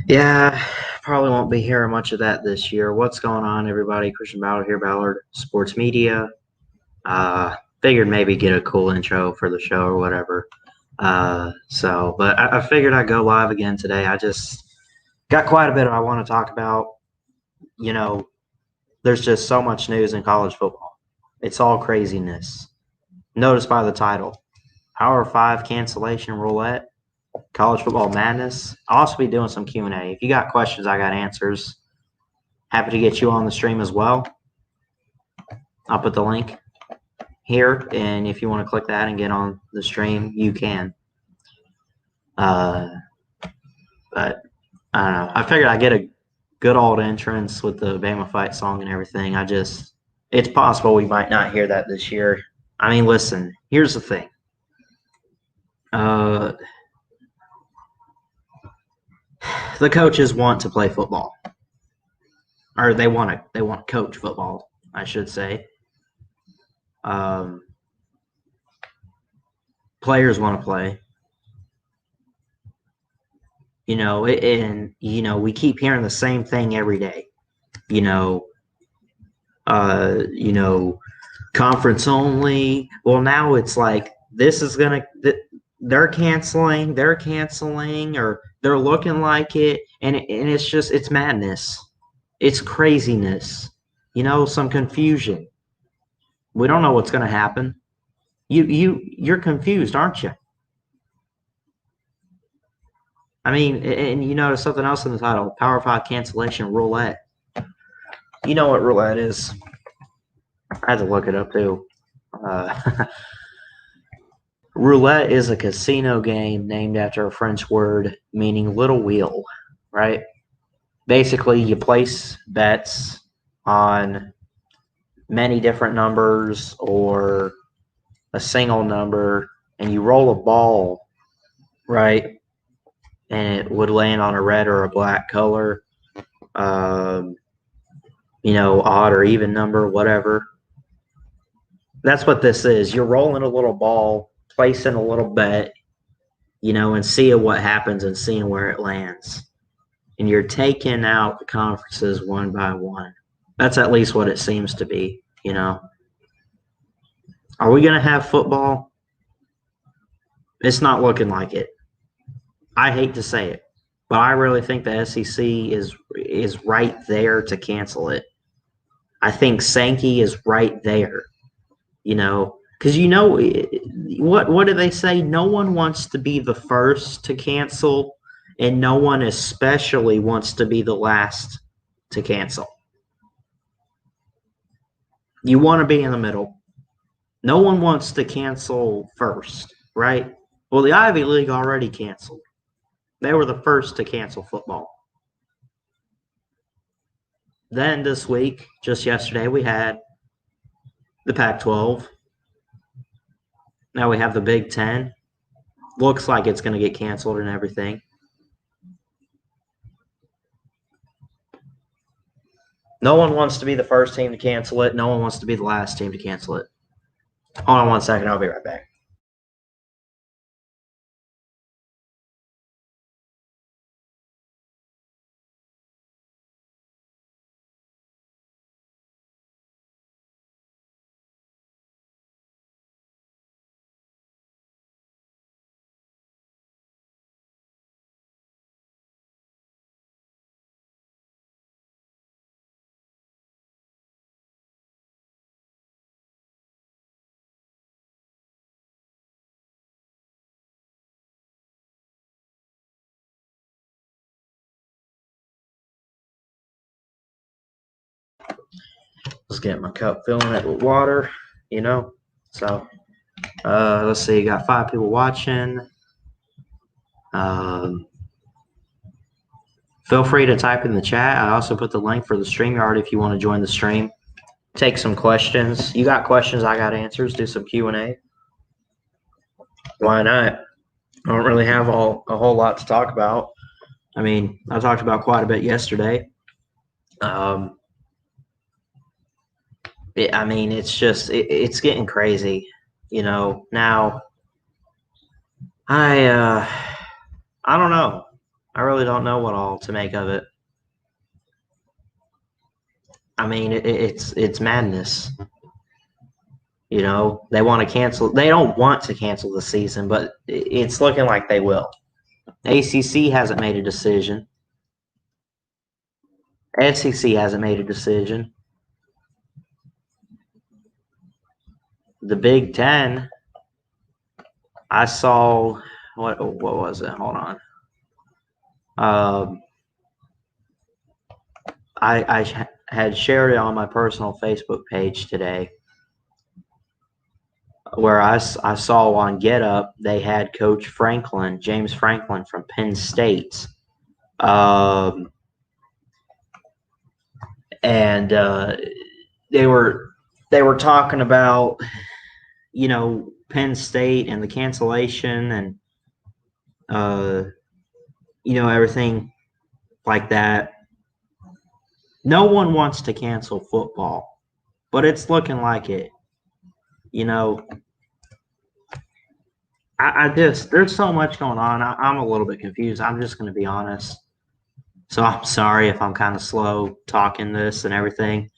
Yeah, probably won't be hearing much of that this year. What's going on, everybody? Christian Ballard here, Ballard Sports Media. Figured maybe get a cool intro for the show or whatever. But I figured I'd go live again today. I just got quite a bit I want to talk about. You know, there's just so much news in college football. It's all craziness. Notice by the title, Power 5 Cancellation Roulette. College Football Madness. I'll also be doing some Q&A. If you got questions, I got answers. Happy to get you on the stream as well. I'll put the link here, and if you want to click that and get on the stream, you can. But I don't know. I figured I'd get a good old entrance with the Bama Fight song and everything. It's possible we might not hear that this year. I mean, listen, here's the thing. The coaches want to play football, or they want to coach football, I should say. Players want to play. We keep hearing the same thing every day. Conference only. Well, now it's like they're canceling, or they're looking like it, and it's madness. It's craziness. Some confusion. We don't know what's going to happen. You're confused, aren't you? I mean, and you notice something else in the title, Power 5 Cancellation Roulette. You know what roulette is. I had to look it up, too. Roulette is a casino game named after a French word meaning little wheel, right? Basically, you place bets on many different numbers or a single number, and you roll a ball, right? And it would land on a red or a black color, odd or even number, whatever. That's what this is. You're rolling a little ball, placing a little bet, and seeing what happens and seeing where it lands. And you're taking out the conferences one by one. That's at least what it seems to be, Are we going to have football? It's not looking like it. I hate to say it, but I really think the SEC is right there to cancel it. I think Sankey is right there, because what do they say? No one wants to be the first to cancel, and no one especially wants to be the last to cancel. You want to be in the middle. No one wants to cancel first, right? Well, the Ivy League already canceled. They were the first to cancel football. Then this week, just yesterday, we had the Pac-12. Now we have the Big Ten. Looks like it's going to get canceled and everything. No one wants to be the first team to cancel it. No one wants to be the last team to cancel it. Hold on one second. I'll be right back. Let's get my cup, filling it with water, So, let's see. Got 5 people watching. Feel free to type in the chat. I also put the link for the StreamYard if you want to join the stream. take some questions. You got questions, I got answers. Do some Q&A. Why not? I don't really have a whole lot to talk about. I mean, I talked about quite a bit yesterday. It's getting crazy. Now I don't know. I really don't know what all to make of it. I mean, it's madness. They want to cancel. They don't want to cancel the season, but it's looking like they will. ACC hasn't made a decision. SEC hasn't made a decision. The Big Ten, I saw what was it? Hold on. I had shared it on my personal Facebook page today, where I saw on Get Up they had Coach Franklin, James Franklin from Penn State, and they were talking about Penn State and the cancellation and everything like that. No one wants to cancel football, but it's looking like it. There's so much going on. I'm a little bit confused. I'm just going to be honest. So I'm sorry if I'm kind of slow talking this and everything.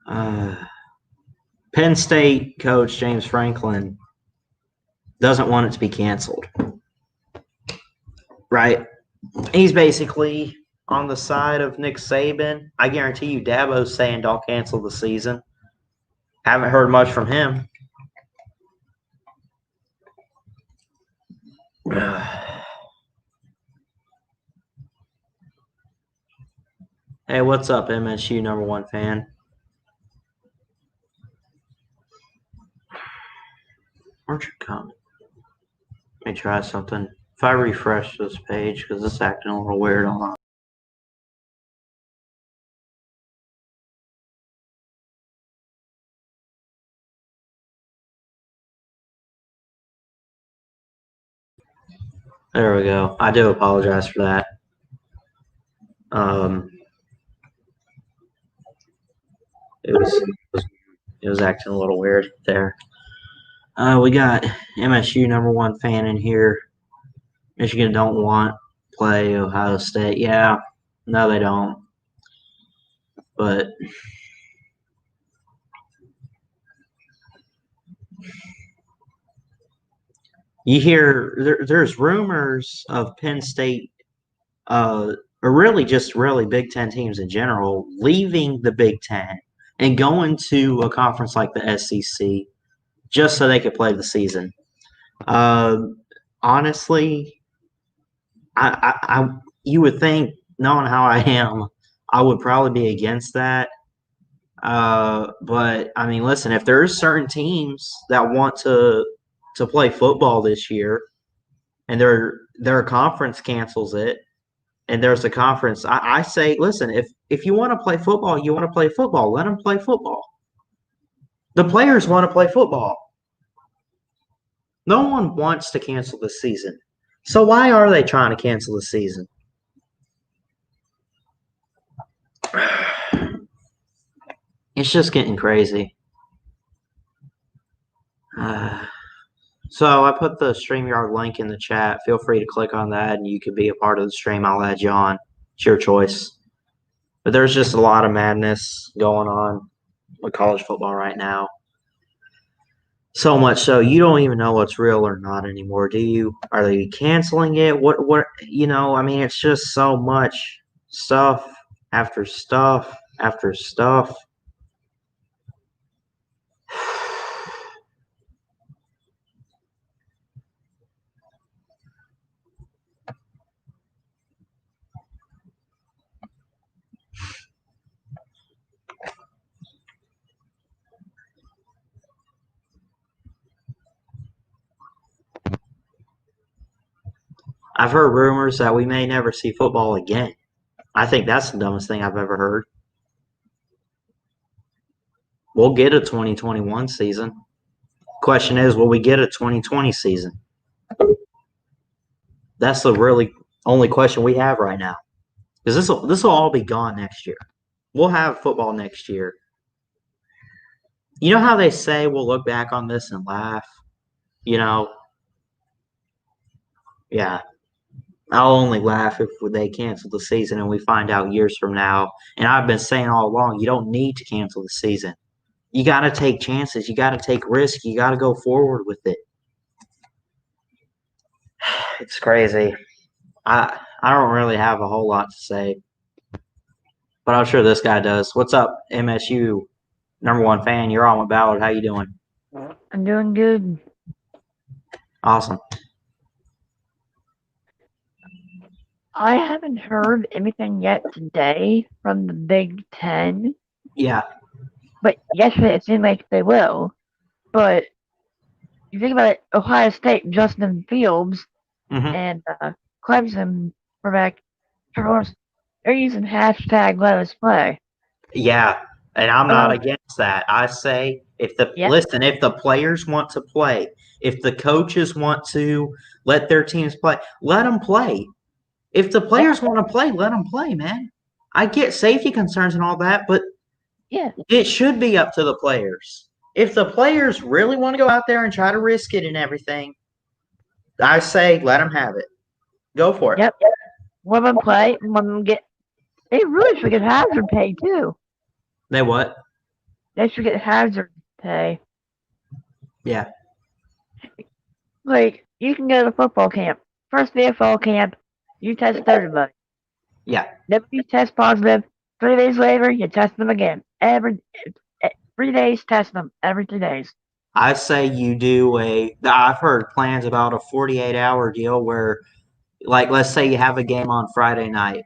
Penn State coach James Franklin doesn't want it to be canceled, right? He's basically on the side of Nick Saban. I guarantee you Dabo's saying don't cancel the season. Haven't heard much from him. Hey, what's up, MSU #1 fan? Aren't you coming? Let me try something. If I refresh this page, because it's acting a little weird on. There we go. I do apologize for that. It was acting a little weird there. We got MSU #1 fan in here. Michigan don't want play Ohio State. Yeah, no, they don't. But you hear there's rumors of Penn State, or really just really Big Ten teams in general, leaving the Big Ten and going to a conference like the SEC just so they could play the season. Honestly, I you would think, knowing how I am, I would probably be against that. But I mean, listen, if there's certain teams that want to play football this year, and their conference cancels it, and there's a conference, I say, listen, if you want to play football, you want to play football. Let them play football. The players want to play football. No one wants to cancel the season. So why are they trying to cancel the season? It's just getting crazy. So I put the StreamYard link in the chat. Feel free to click on that, and you can be a part of the stream. I'll add you on. It's your choice. But there's just a lot of madness going on with college football right now. So much so you don't even know what's real or not anymore, do you? Are they canceling it? What I mean, it's just so much stuff after stuff after stuff. I've heard rumors that we may never see football again. I think that's the dumbest thing I've ever heard. We'll get a 2021 season. Question is, will we get a 2020 season? That's the really only question we have right now. Because this will all be gone next year. We'll have football next year. You know how they say we'll look back on this and laugh? Yeah. I'll only laugh if they cancel the season and we find out years from now. And I've been saying all along, you don't need to cancel the season. You got to take chances. You got to take risks. You got to go forward with it. It's crazy. I don't really have a whole lot to say, but I'm sure this guy does. What's up, MSU #1 fan? You're on with Ballard. How you doing? I'm doing good. Awesome. I haven't heard anything yet today from the Big Ten, Yeah. but yesterday it seemed like they will. But you think about it, Ohio State, Justin Fields, and Clemson quarterback Charles, they're using hashtag let us play. Yeah, and I'm not against that. I say if the players want to play, if the coaches want to let their teams play, let them play. If the players want to play, let them play, man. I get safety concerns and all that, but it should be up to the players. If the players really want to go out there and try to risk it and everything, I say let them have it. Go for it. Yep. Let them play. Let them get. They really should get hazard pay too. They what? They should get hazard pay. Yeah. Like you can go to football camp. First day of fall camp, you test everybody. Yeah. If you test positive, 3 days later, you test them again. Every 3 days, test them every 3 days. I say you do I've heard plans about a 48-hour deal where, like, let's say you have a game on Friday night.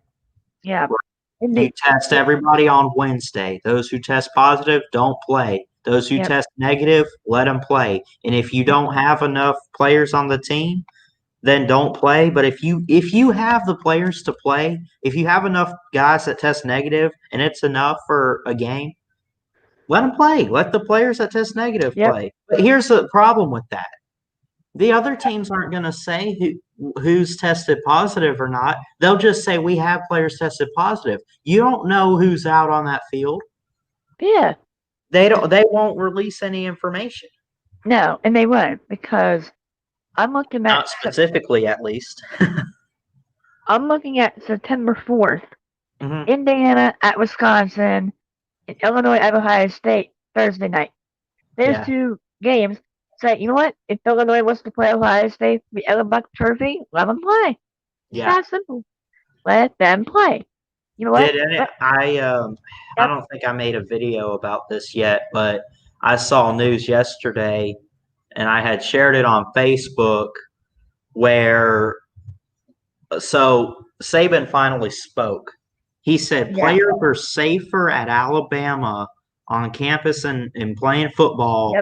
Yeah. You test everybody on Wednesday. Those who test positive don't play. Those who test negative, let them play. And if you don't have enough players on the team, then don't play. But if you have the players to play, if you have enough guys that test negative and it's enough for a game, let them play. Let the players that test negative play. But here's the problem with that. The other teams aren't going to say who's tested positive or not. They'll just say we have players tested positive. You don't know who's out on that field. Yeah. They won't release any information. No, and they won't because I'm looking at not specifically at least. I'm looking at September 4th. Indiana at Wisconsin and Illinois at Ohio State Thursday night. There's 2 games. Say, you know what? If Illinois wants to play Ohio State for the Ellen Buck Trophy, let them play. Yeah. It's that simple. Let them play. You know what? I don't think I made a video about this yet, but I saw news yesterday, and I had shared it on Facebook, where Saban finally spoke. He said players are safer at Alabama on campus and playing football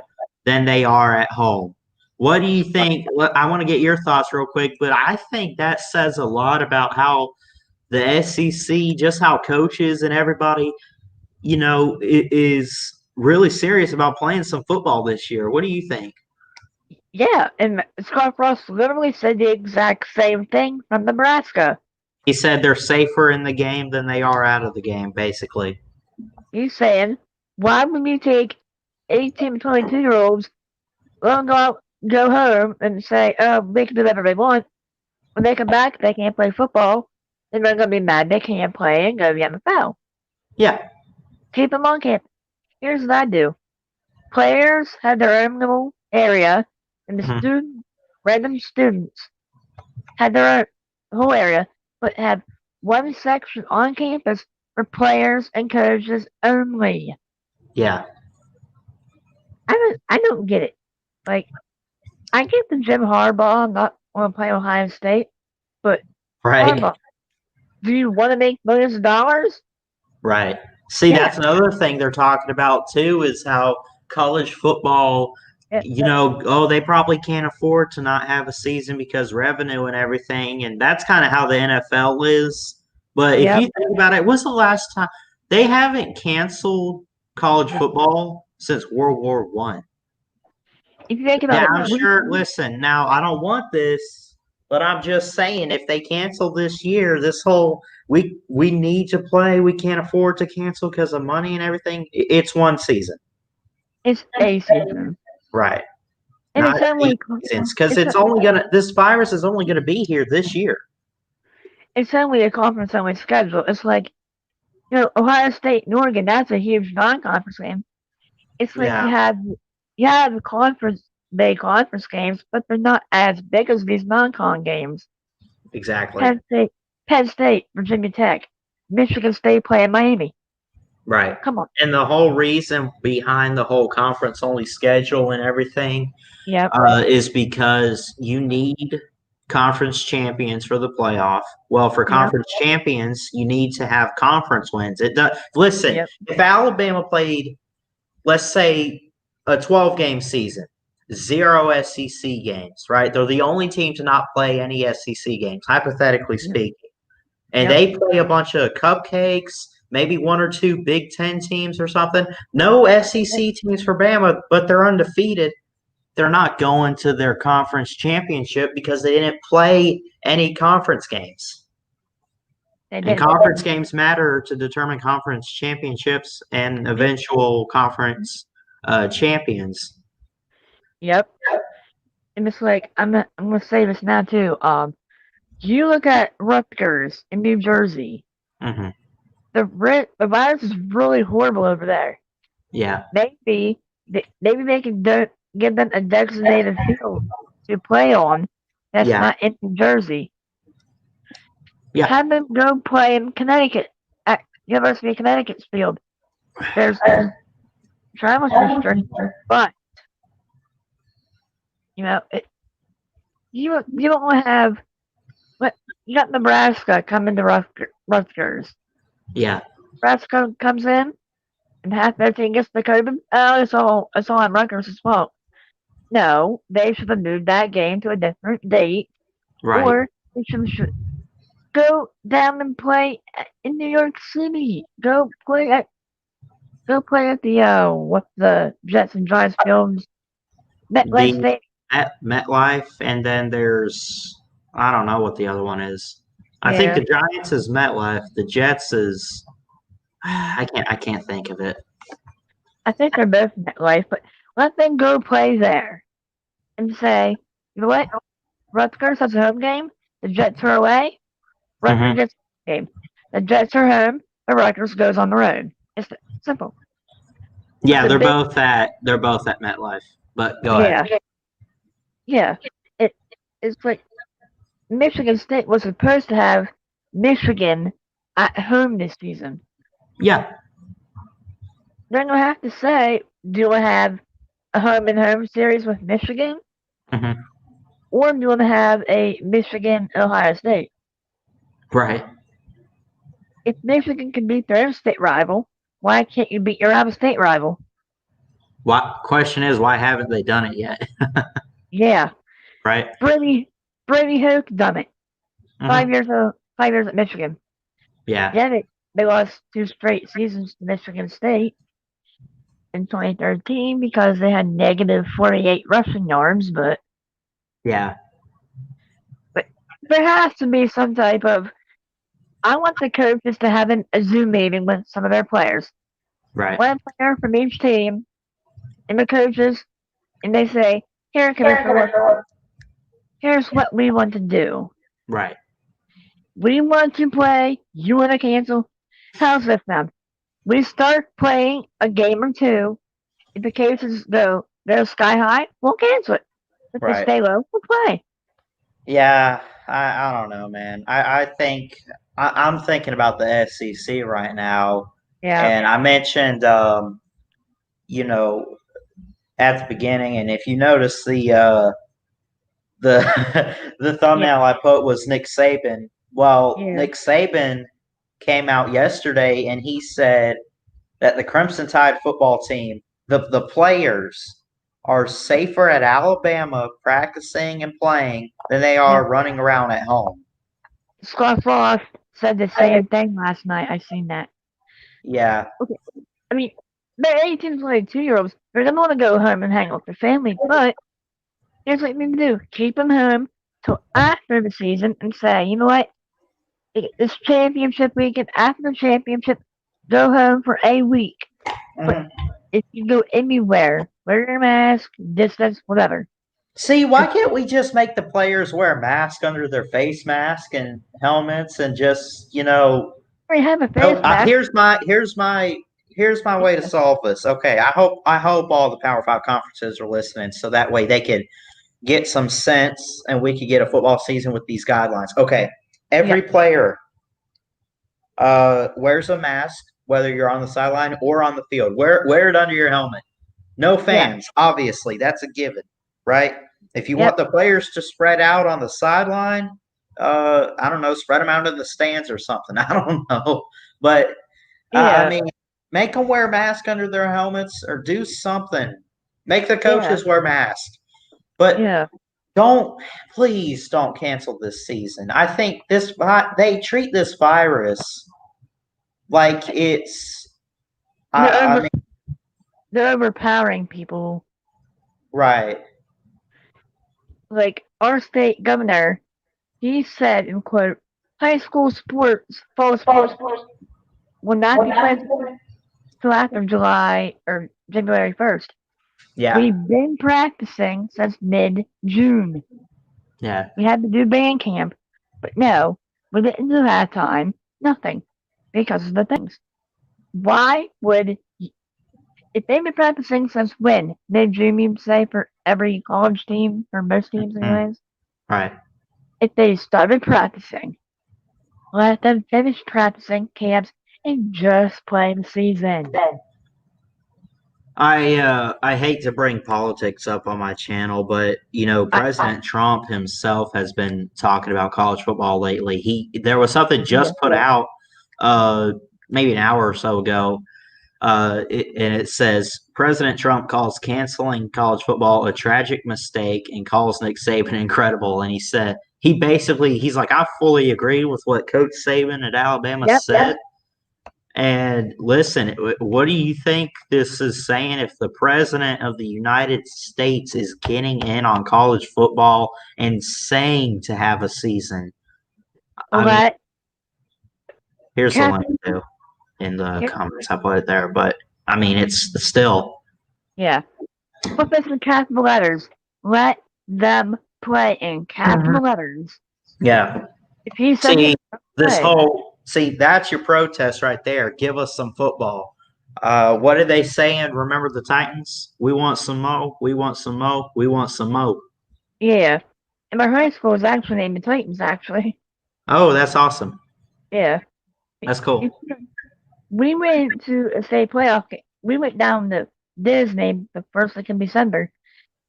than they are at home. What do you think? I want to get your thoughts real quick, but I think that says a lot about how the SEC, just how coaches and everybody, is really serious about playing some football this year. What do you think? Yeah, and Scott Frost literally said the exact same thing from Nebraska. He said they're safer in the game than they are out of the game, basically. He's saying, why would you take 18 to 22-year-olds, let them go home and say, oh, they can do whatever they want. When they come back, they can't play football. And they're going to be mad they can't play and go to the NFL. Yeah. Keep them on campus. Here's what I do. Players have their own little area, and the random students have their own whole area, but have one section on campus for players and coaches only. Yeah. I don't get it. Like, I get the Jim Harbaugh not want to play Ohio State, but Harbaugh, do you want to make millions of dollars? Right. See, that's another thing they're talking about too, is how college football, they probably can't afford to not have a season because revenue and everything, and that's kind of how the NFL is. But if you think about it, when's the last time they haven't canceled college football since World War One. If you think about Yeah, it, I'm sure. Listen, now I don't want this, but I'm just saying, if they cancel this year, this whole we need to play, we can't afford to cancel because of money and everything. It's one season, it's a season, right? and Not it's eight only seasons, because it's it's only gonna. This virus is only gonna be here this year. it's only a conference only schedule. It's like Ohio State and Oregon. That's a huge non-conference game. It's like Yeah, you have the conference games, but they're not as big as these non-con games. exactly. Penn State, Penn State, Virginia Tech, Michigan State playing Miami. Right. Come on. And the whole reason behind the whole conference only schedule and everything Yep. is because you need conference champions for the playoff. Well, for Yep. conference champions, you need to have conference wins. It does. Listen, Yep. if Alabama played, let's say, a 12-game season, zero SEC games, right? They're the only team to not play any SEC games, hypothetically Yep. speaking. And Yep. they play a bunch of cupcakes, maybe one or two Big Ten teams or something. No SEC teams for Bama, but they're undefeated. They're not going to their conference championship because they didn't play any conference games. They And did. conference games matter to determine conference championships and eventual conference champions. Yep. And it's like I'm gonna say this now too. You look at Rutgers in New Jersey. Mm-hmm. The virus is really horrible over there. Yeah. Maybe maybe they can give them a designated field to play on that's Yeah. not in New Jersey. Yeah. Have them go play in Connecticut at University of Connecticut's field. There's travel restrictions, but you don't want to have. But you got Nebraska coming to Rutgers. Yeah. Nebraska comes in and half their team gets the COVID. Oh, it's all on Rutgers' fault. No, they should have moved that game to a different date, Right. or they should go down and play in New York City. Go play at what's the Jets and Giants fields, MetLife The Stadium. MetLife, and then there's I don't know what the other one is. I think Yeah, the Giants is MetLife. The Jets is I can't think of it. I think they're both MetLife, but let them go play there and say, you know what? Rutgers has a home game. The Jets are away. Rutgers Mm-hmm. gets a game. The Jets are home. The Rutgers goes on the road. It's simple. But Yeah, the big they're both at MetLife. But go ahead. yeah yeah it it's like Michigan State was supposed to have Michigan at home this season. Yeah. They're gonna have to say, do I have a home and home series with Michigan, Mm-hmm. or do I have a Michigan Ohio State? Right. If Michigan can beat their state rival, why can't you beat your Ohio State rival? Question is, why haven't they done it yet? Yeah, Right. Brady Hoke done it. Mm-hmm. 5 years at Michigan. Yeah. Yeah, they lost 2 straight seasons to Michigan State in 2013 because they had negative 48 rushing yards, but Yeah. there has to be some type of. I want the coaches to have a Zoom meeting with some of their players. Right. One player from each team, and the coaches, and they say, "Here, Commissioner, here's what we want to do. Right. We want to play. You want to cancel? How's this now? We start playing a game or two. If the cases they're sky high, we'll cancel it. If they Right. stay low, we'll play." Yeah. I don't know, man. I think I'm thinking about the SEC right now, Yeah, and I mentioned you know at the beginning, and if you notice the the yeah, thumbnail I put was Nick Saban. Well, yeah. Nick Saban came out yesterday and he said that the Crimson Tide football team, the players, are safer at Alabama practicing and playing than they Yep. are running around at home. Scott Frost said the same thing last night. I seen that. Yeah. Okay, I mean, they're 18 to 22-year-olds. They're going to want to go home and hang out with their family, but here's what you need to do. Keep them home till after the season and say, you know what? This championship weekend, after the championship, go home for a week. But if you go anywhere, wear your mask, distance, whatever. See, why can't we just make the players wear a mask under their face mask and helmets and just, We have a no, face mask. here's my way to solve this. Okay, I hope all the Power Five conferences are listening, so that way they could get some sense and we could get a football season with these guidelines. Okay, every player wears a mask, whether you're on the sideline or on the field. Wear it under your helmet. No fans, obviously, that's a given, right? If you want the players to spread out on the sideline, I don't know, spread them out in the stands or something. I don't know, but I mean, make them wear a mask under their helmets or do something. Make the coaches wear masks, but please don't cancel this season. I think they treat this virus like it's. I mean, they're overpowering people. right. Like our state governor, he said, in quote, high school sports, fall sports will not be played until after July or January 1st. Yeah. We've been practicing since mid-June. Yeah. We had to do band camp, but no, we didn't do that time. Nothing. Because of the things. Why would, if they've been practicing since when? Mid-June, you'd say, for every college team, for most teams anyways? Right. If they started practicing, let them finish practicing camps and just play the season. I hate to bring politics up on my channel, but President Trump himself has been talking about college football lately. There was something just put out maybe an hour or so ago, and it says President Trump calls canceling college football a tragic mistake and calls Nick Saban incredible. And he's like, I fully agree with what Coach Saban at Alabama said. And listen, what do you think this is saying? If the president of the United States is getting in on college football and saying to have a season, here's the link too in the comments. I put it there, but I mean, it's still. Yeah. Put this in capital letters. Let them play in capital letters. Yeah. If he says that's your protest right there. Give us some football. What are they saying? Remember the Titans? We want some mo. We want some mo. We want some mo. Yeah. And my high school is actually named the Titans, actually. Oh, that's awesome. Yeah. That's cool. We went to a state playoff game. We went down to Disney the first week in December.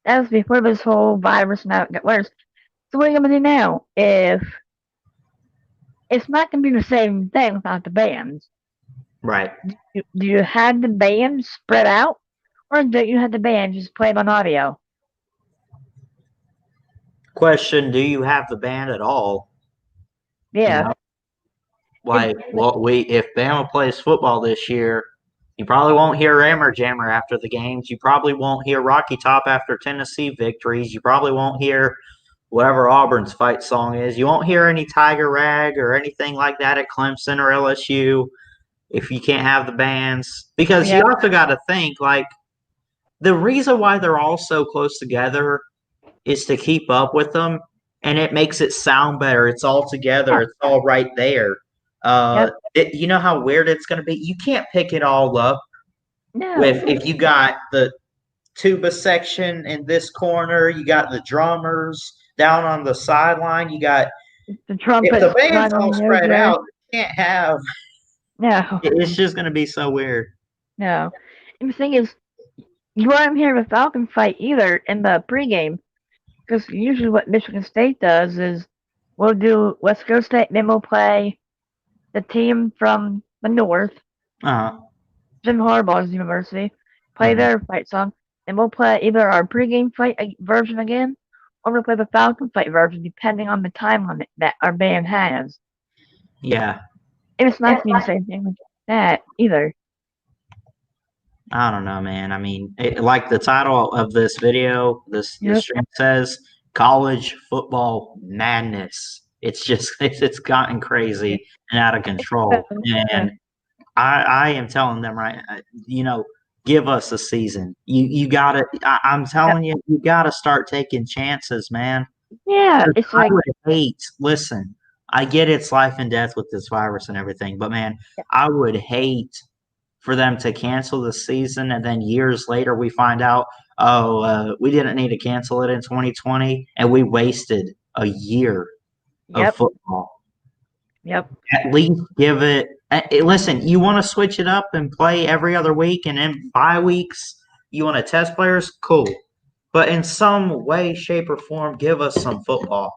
That was before this whole virus now got worse. So what are you going to do now? If it's not going to be the same thing without the bands. Right. Do you have the band spread out? Or do you have the band just play on audio? Question, do you have the band at all? Yeah. If Bama plays football this year, you probably won't hear Rammer Jammer after the games. You probably won't hear Rocky Top after Tennessee victories. You probably won't hear whatever Auburn's fight song is. You won't hear any Tiger Rag or anything like that at Clemson or LSU if you can't have the bands. Because you also got to think, like, the reason why they're all so close together is to keep up with them, and it makes it sound better. It's all together. It's all right there. You know how weird it's going to be? You can't pick it all up if you got the tuba section in this corner, you got the drummers down on the sideline, you got the trumpet. If the band's all spread out, you can't have. No. It's just going to be so weird. No. And the thing is, you won't hear the Falcon fight either in the pregame. Because usually what Michigan State does is we'll do West Coast State, then we'll play the team from the North. Jim Harbaugh's university. Play their fight song. And we'll play either our pregame fight version again, or we'll play the Falcon fight version, depending on the time limit that our band has. Yeah. And it's not to be the same thing like that either. I don't know, man. I mean, like the title of this video, this Yep. stream says, "College Football Madness." It's just it's gotten crazy and out of control, Yeah. and I am telling them right, give us a season. You got to. I'm telling you, you got to start taking chances, man. Yeah. 'Cause It's I like would hate. Listen, I get it's life and death with this virus and everything, but man, I would hate for them to cancel the season and then years later we find out, oh, we didn't need to cancel it in 2020, and we wasted a year of yep. football. Yep. At least give it. Listen, you want to switch it up and play every other week, and in 5 weeks you want to test players, cool. But in some way, shape, or form, give us some football.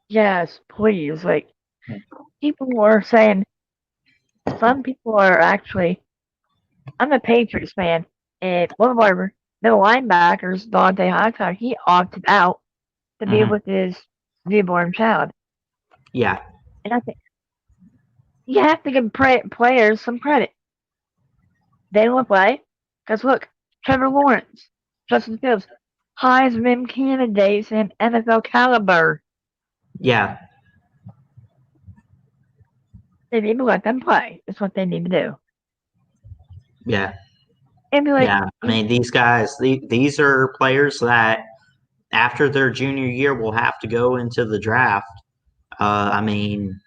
Yes, please. Like people are saying, some people are actually. I'm a Patriots fan, and one of our middle linebackers, Dante Hightower, he opted out to be Hmm. with his newborn child. Yeah, And I think you have to give players some credit. They don't play because look, Trevor Lawrence, Justin Fields, Heisman candidates and NFL caliber. yeah, They need to let them play. That's what they need to do. yeah, And be like, yeah. I mean, these guys, these are players that after their junior year will have to go into the draft. I mean,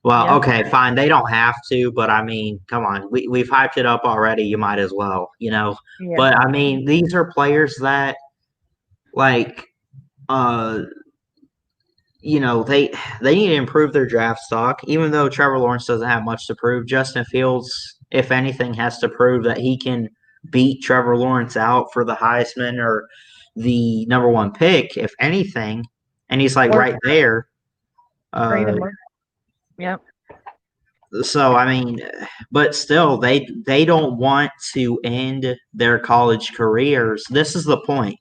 well, yeah, okay, fine. They don't have to, but I mean, come on. We've hyped it up already. You might as well, you know. yeah, But I mean, these are players that like uh they need to improve their draft stock, even though Trevor Lawrence doesn't have much to prove. Justin Fields, if anything, has to prove that he can beat Trevor Lawrence out for the Heisman or the number one pick, if anything. And he's like or right there. or Uh, even more. Yep. so I mean, but still, they don't want to end their college careers. This is the point.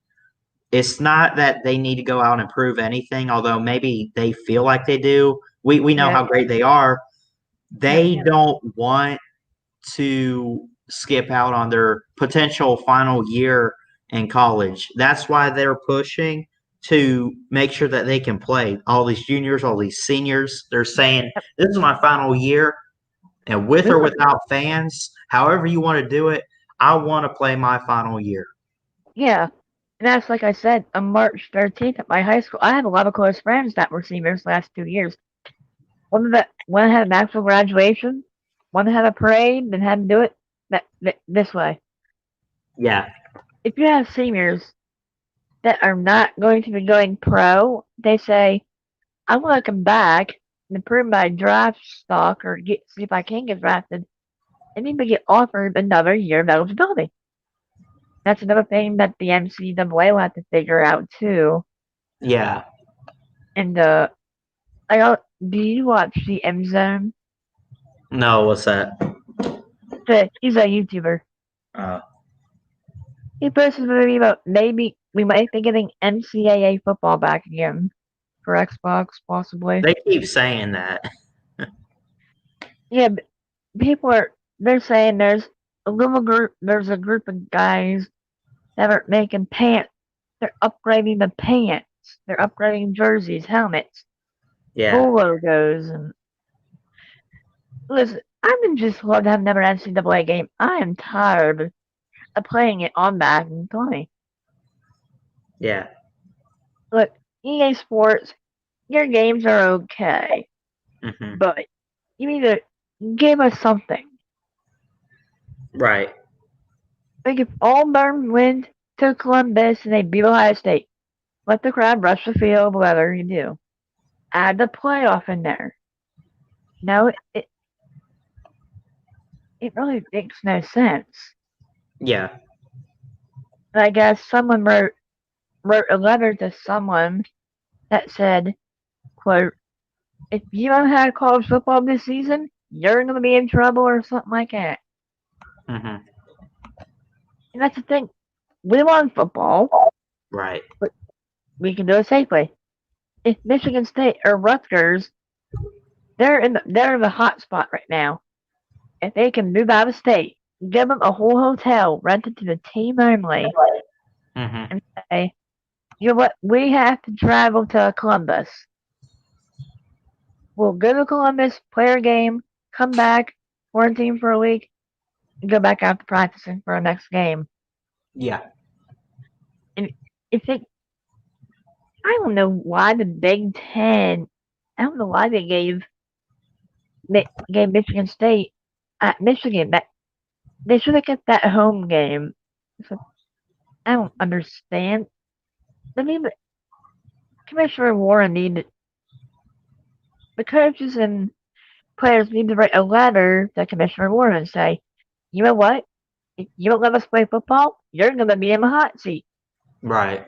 It's not that they need to go out and prove anything, although maybe they feel like they do. We know Yeah. how great they are. Yep. They don't want to skip out on their potential final year in college. That's why they're pushing to make sure that they can play. All these juniors, all these seniors, they're saying, Yep. this is my final year, and with We or want, without fans, however you want to do it, I want to play my final year. yeah. And that's like I said on March 13th at my high school. I have a lot of close friends that were seniors the last 2 years. One had an actual graduation, one had a parade, and had to do it this way. Yeah. If you have seniors that are not going to be going pro, they say, I want to come back and improve my draft stock or see if I can get drafted and even get offered another year of eligibility. That's another thing that the NCAA will have to figure out too. Yeah. And do you watch the M Zone? No, what's that? He's a YouTuber. Uh, He posted a video about maybe we might be getting NCAA football back again for Xbox, possibly. they keep saying that. Yeah, they're saying there's a group of guys that are making pants. They're upgrading the pants. They're upgrading jerseys, helmets, Yeah. school logos, and listen. I'm just glad to have never NCAA game. I am tired of playing it on Madden 20. Yeah. Look, EA Sports, your games are okay, Hmm. but you need to give us something. Right. Like if Auburn went to Columbus and they beat Ohio State, let the crowd rush the field, whatever you do. Add the playoff in there. No, it really makes no sense. Yeah. And I guess someone wrote a letter to someone that said, quote, if you don't have college football this season, you're gonna be in trouble or something like that. Hmm. And that's the thing. We want football, Right. but we can do it safely. If Michigan State or Rutgers, they're in the hot spot right now. If they can move out of state, give them a whole hotel rented to the team only, Mm-hmm. and say, you know what? We have to travel to Columbus. We'll go to Columbus, play our game, come back, quarantine for a week, and go back out to practicing for our next game. Yeah. And it's like, I don't know why the Big Ten, I don't know why they gave Michigan State at Michigan. They should have kept that home game. So, I don't understand. I mean, Commissioner Warren needed the coaches and players need to write a letter to Commissioner Warren and say, you know what? If you don't let us play football, you're going to be in the hot seat. Right.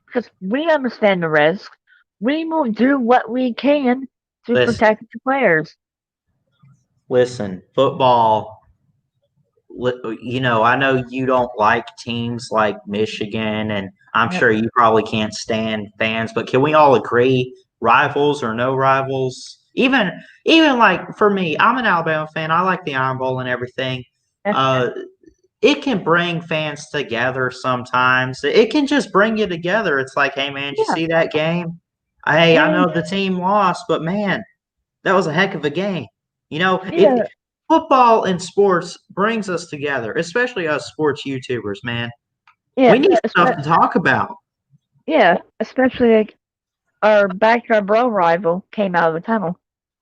Because we understand the risk. We will do what we can to Listen, protect the players. football. I know you don't like teams like Michigan, and I'm Yep. sure you probably can't stand fans, but can we all agree, rivals or no rivals? Even like for me, I'm an Alabama fan. I like the Iron Bowl and everything. Uh, it can bring fans together sometimes. It can just bring you together. It's like, hey man, did you Yeah. see that game? Hey, I Yeah. know the team lost, but man, that was a heck of a game. Yeah. Football and sports brings us together, especially us sports YouTubers, man. Yeah. We need stuff to talk about. Yeah. Especially like our backyard brawl rival came out of the tunnel.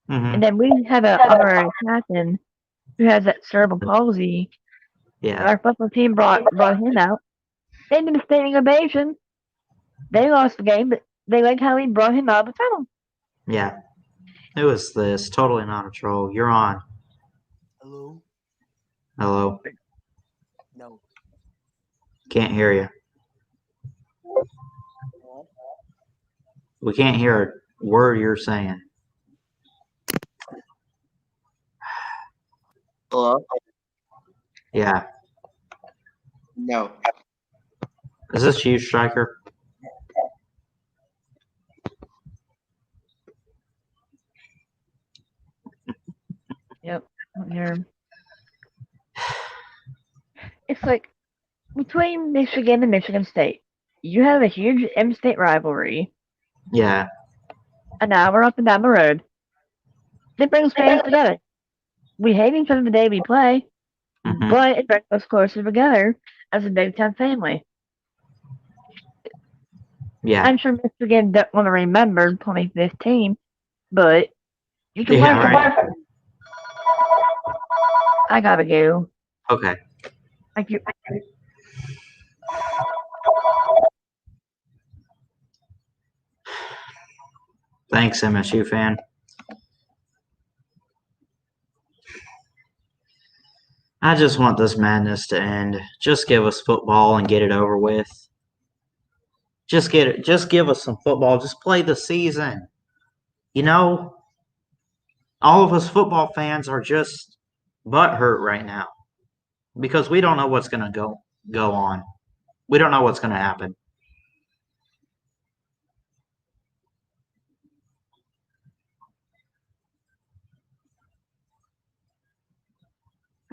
Mm-hmm. And then we have an honorary captain who has that cerebral palsy. Yeah. Our football team brought him out. They did a standing ovation. They lost the game, but they liked how we brought him out of the tunnel. Yeah. Who is this? Totally not a troll. You're on. Hello? Hello. No. Can't hear you. What? We can't hear a word you're saying. Hello? Yeah. No. Is this you, Striker? Yep. Here. It's like between Michigan and Michigan State, you have a huge in-state rivalry. Yeah. An hour up and down the road. It brings fans together. We hate each other the day we play, Mm-hmm. but it brings us closer together as a Big Ten family. Yeah. I'm sure Michigan don't want to remember 2015, but you can Yeah, learn from right. it. I gotta go. Okay. Thank you. Thanks, MSU fan. I just want this madness to end. Just give us football and get it over with. Just give us some football. Just play the season. All of us football fans are just butthurt right now because we don't know what's going to go on. We don't know what's going to happen.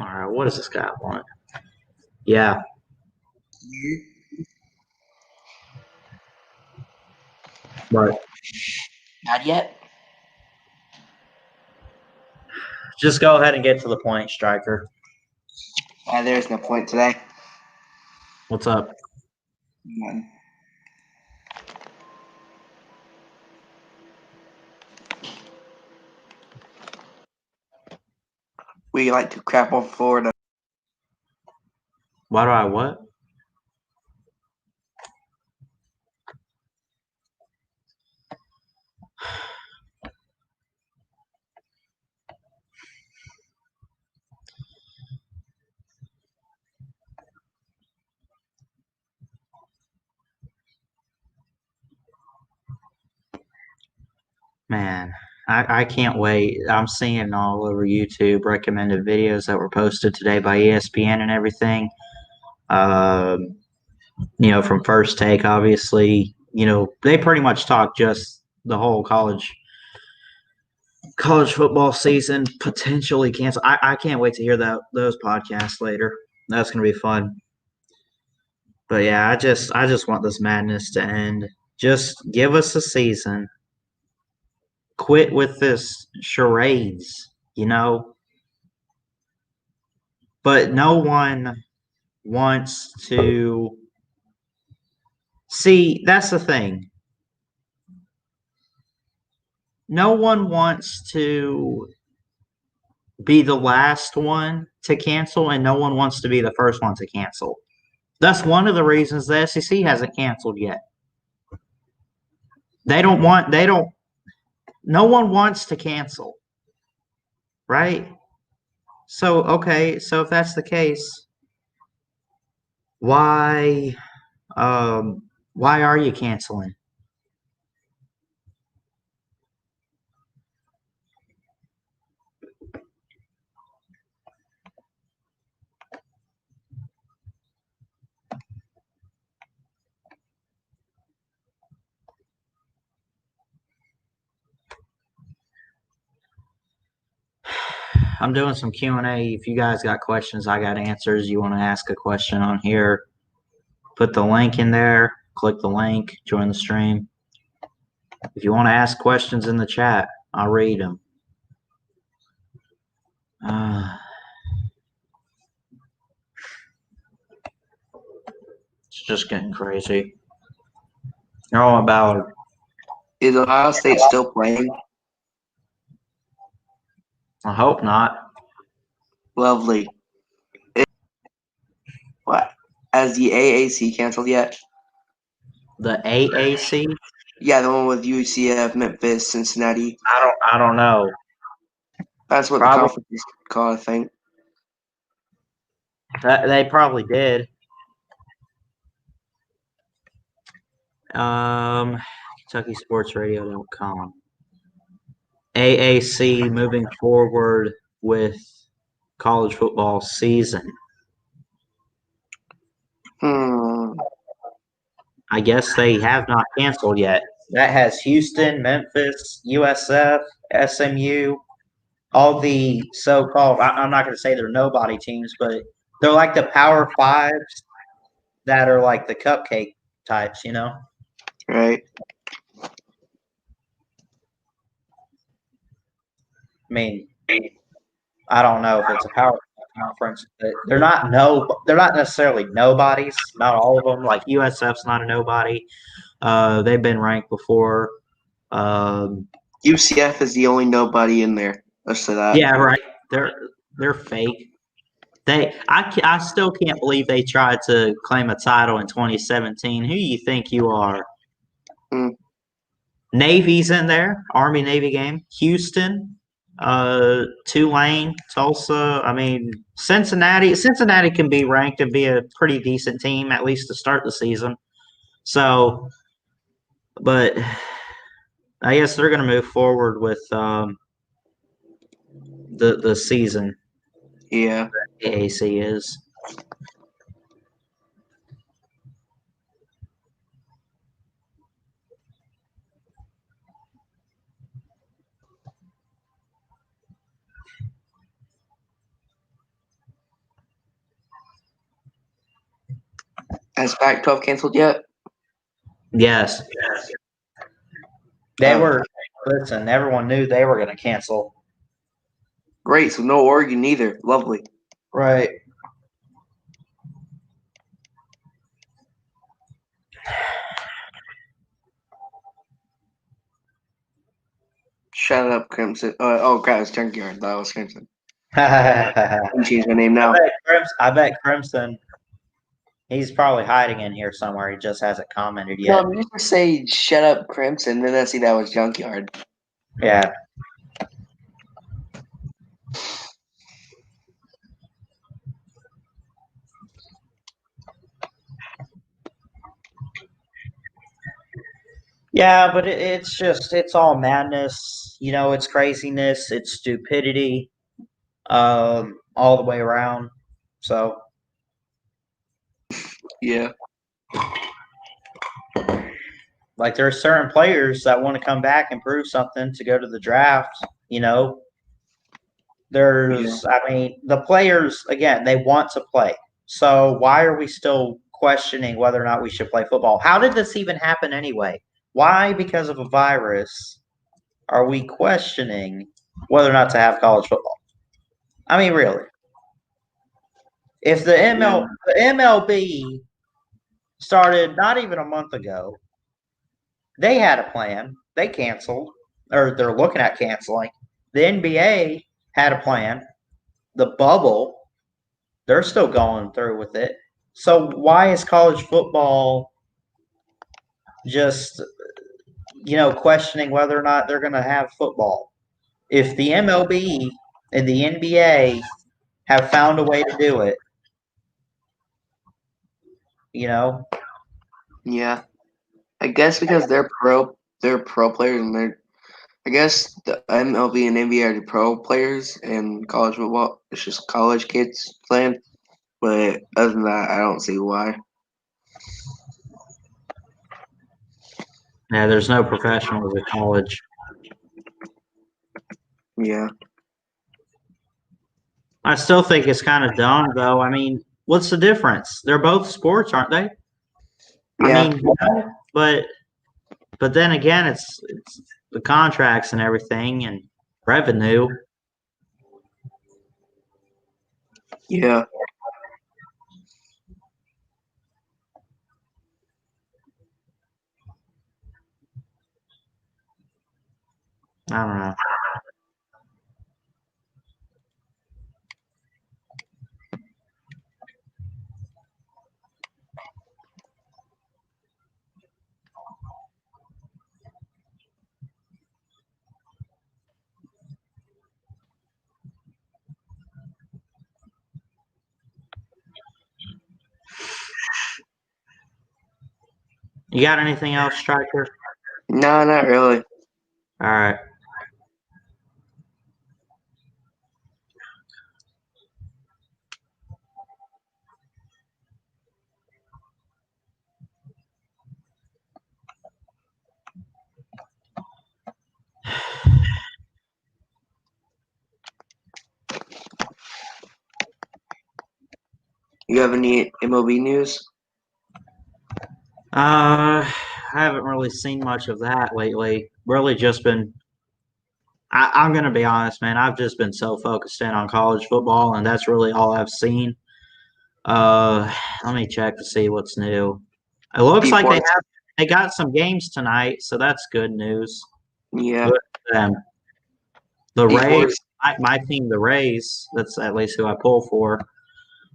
All right, what does this guy want? Yeah. Right. Not yet. Just go ahead and get to the point, Striker. There's no point today. What's up? None. We like to crap on Florida. Why do I what? Man, I can't wait. I'm seeing all over YouTube recommended videos that were posted today by ESPN and everything. From First Take, obviously, they pretty much talk just the whole college college football season potentially canceled. I can't wait to hear those podcasts later. That's going to be fun. But yeah, I just want this madness to end. Just give us a season. Quit with this charades, But no one wants to see. That's the thing. No one wants to be the last one to cancel, and no one wants to be the first one to cancel. That's one of the reasons the SEC hasn't canceled yet. No one wants to cancel, right? So, okay, so if that's the case, why are you canceling? I'm doing some Q&A. If you guys got questions, I got answers. You want to ask a question on here, put the link in there, click the link, join the stream. If you want to ask questions in the chat, I'll read them. It's just getting crazy. You're all Ballard. Is Ohio State still playing? I hope not. Lovely. What? Has the AAC canceled yet? The AAC? Yeah, the one with UCF, Memphis, Cincinnati. I don't know. That's what the conference is called, I think. They probably did. KentuckySportsRadio.com. AAC moving forward with college football season. I guess they have not canceled yet. That has Houston, Memphis, USF, SMU, all the so-called, I'm not going to say they're nobody teams, but they're like the Power Fives that are like the cupcake types, Right. I mean, I don't know if it's a Power Conference, but they're not necessarily nobodies. Not all of them. Like USF's not a nobody. They've been ranked before. UCF is the only nobody in there. Let's say that. Yeah, right. They're fake. I still can't believe they tried to claim a title in 2017. Who do you think you are? Navy's in there. Army Navy game. Houston, Tulane, Tulsa. I mean, Cincinnati. Cincinnati can be ranked and be a pretty decent team, at least to start the season. So, but I guess they're going to move forward with the season. Yeah. The AAC is. Has Pac-12 canceled yet? Yes. They were. Listen, everyone knew they were going to cancel. Great. So no Oregon either. Lovely. Right. Shut up, Crimson. Oh, crap. It's Junkyard. That was Crimson. I You change my name now. bet Crimson. He's probably hiding in here somewhere. He just hasn't commented yet. No, you just say shut up, Crimson. Then I see that was Junkyard. Yeah. Yeah, but it's all madness. It's craziness. It's stupidity, all the way around. So. Yeah. Like there are certain players that want to come back and prove something to go to the draft, You know, I mean, the players, again, they want to play. So why are we still questioning whether or not we should play football? How did this even happen anyway? Why, because of a virus, are we questioning whether or not to have college football? I mean, really. If the MLB started not even a month ago, they had a plan. They canceled, or they're looking at canceling. The NBA had a plan. The bubble, they're still going through with it. So why is college football just, questioning whether or not they're going to have football? If the MLB and the NBA have found a way to do it, you know, Yeah. I guess because they're pro players, and I guess the MLB and NBA are the pro players, and college football it's just college kids playing. But other than that, I don't see why. yeah, there's no professionals at college. Yeah. I still think it's kind of dumb, though. I mean, what's the difference? They're both sports, aren't they? I Yeah. mean, but then again, it's the contracts and everything and revenue. Yeah. I don't know. You got anything else, Striker? No, not really. All right. You have any MLB news? I haven't really seen much of that lately. Really, just been. I'm gonna be honest, man. I've just been so focused in on college football, and that's really all I've seen. Let me check to see what's new. It looks like Before, they got some games tonight, so that's good news. yeah. Good for them. The Before, Rays, my team, the Rays. That's at least who I pull for.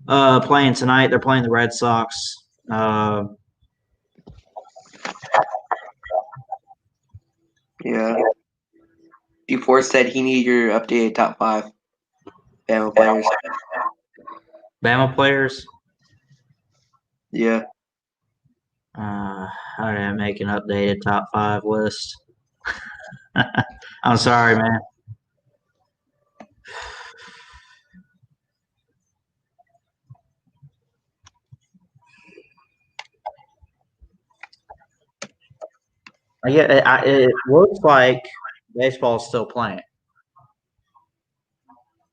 Playing tonight. They're playing the Red Sox. yeah. Before said he needed your updated top 5 Bama players. Bama players. Yeah. How did I make an updated top 5 list? I'm sorry, man. Yeah, it looks like baseball's still playing.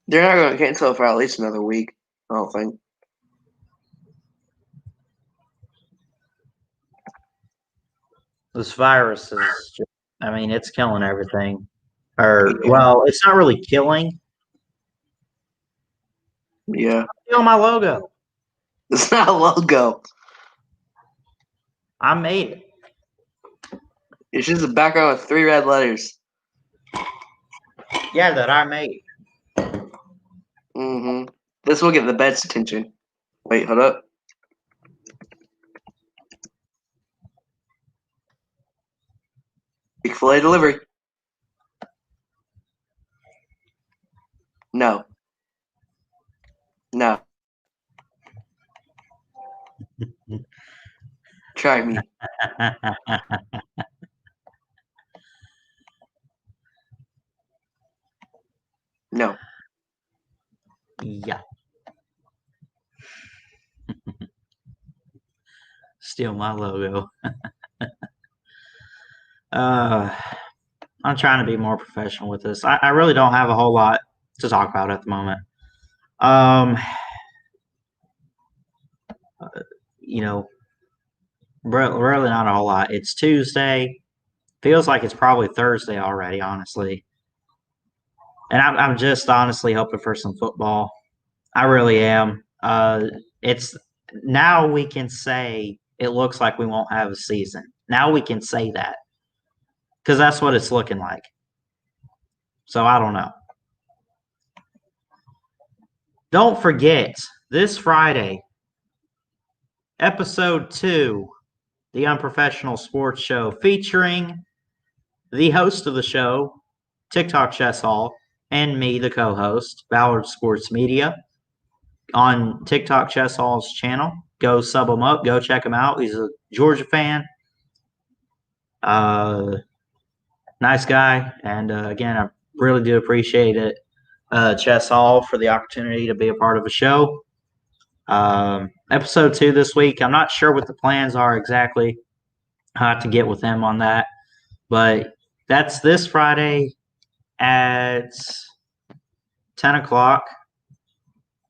They're not going to cancel for at least another week, I don't think. This virus is just, I mean, it's killing everything. Well, it's not really killing. Yeah. Steal my logo. It's not a logo. I made it. It's just a background with 3 red letters. Yeah, that I made. Mm-hmm. This will get the best attention. Wait, hold up. Chick-fil-A delivery. No. No. Try me. No. Yeah. Steal my logo. uh, I'm trying to be more professional with this. I really don't have a whole lot to talk about at the moment. Um, you know, really not a whole lot. It's Tuesday. Feels like it's probably Thursday already, honestly. And I'm just honestly hoping for some football. I really am. It's now we can say it looks like we won't have a season. Now we can say that because that's what it's looking like. So I don't know. Don't forget this Friday, episode 2, the Unprofessional Sports Show, featuring the host of the show, TikTok Chess Hall, and me, the co-host, Ballard Sports Media, on TikTok Chess Hall's channel. Go sub him up. Go check him out. He's a Georgia fan. Nice guy. And again, I really do appreciate it, Chess Hall, for the opportunity to be a part of a show. Episode 2 this week. I'm not sure what the plans are exactly. I have to get with him on that. But that's this Friday at 10 o'clock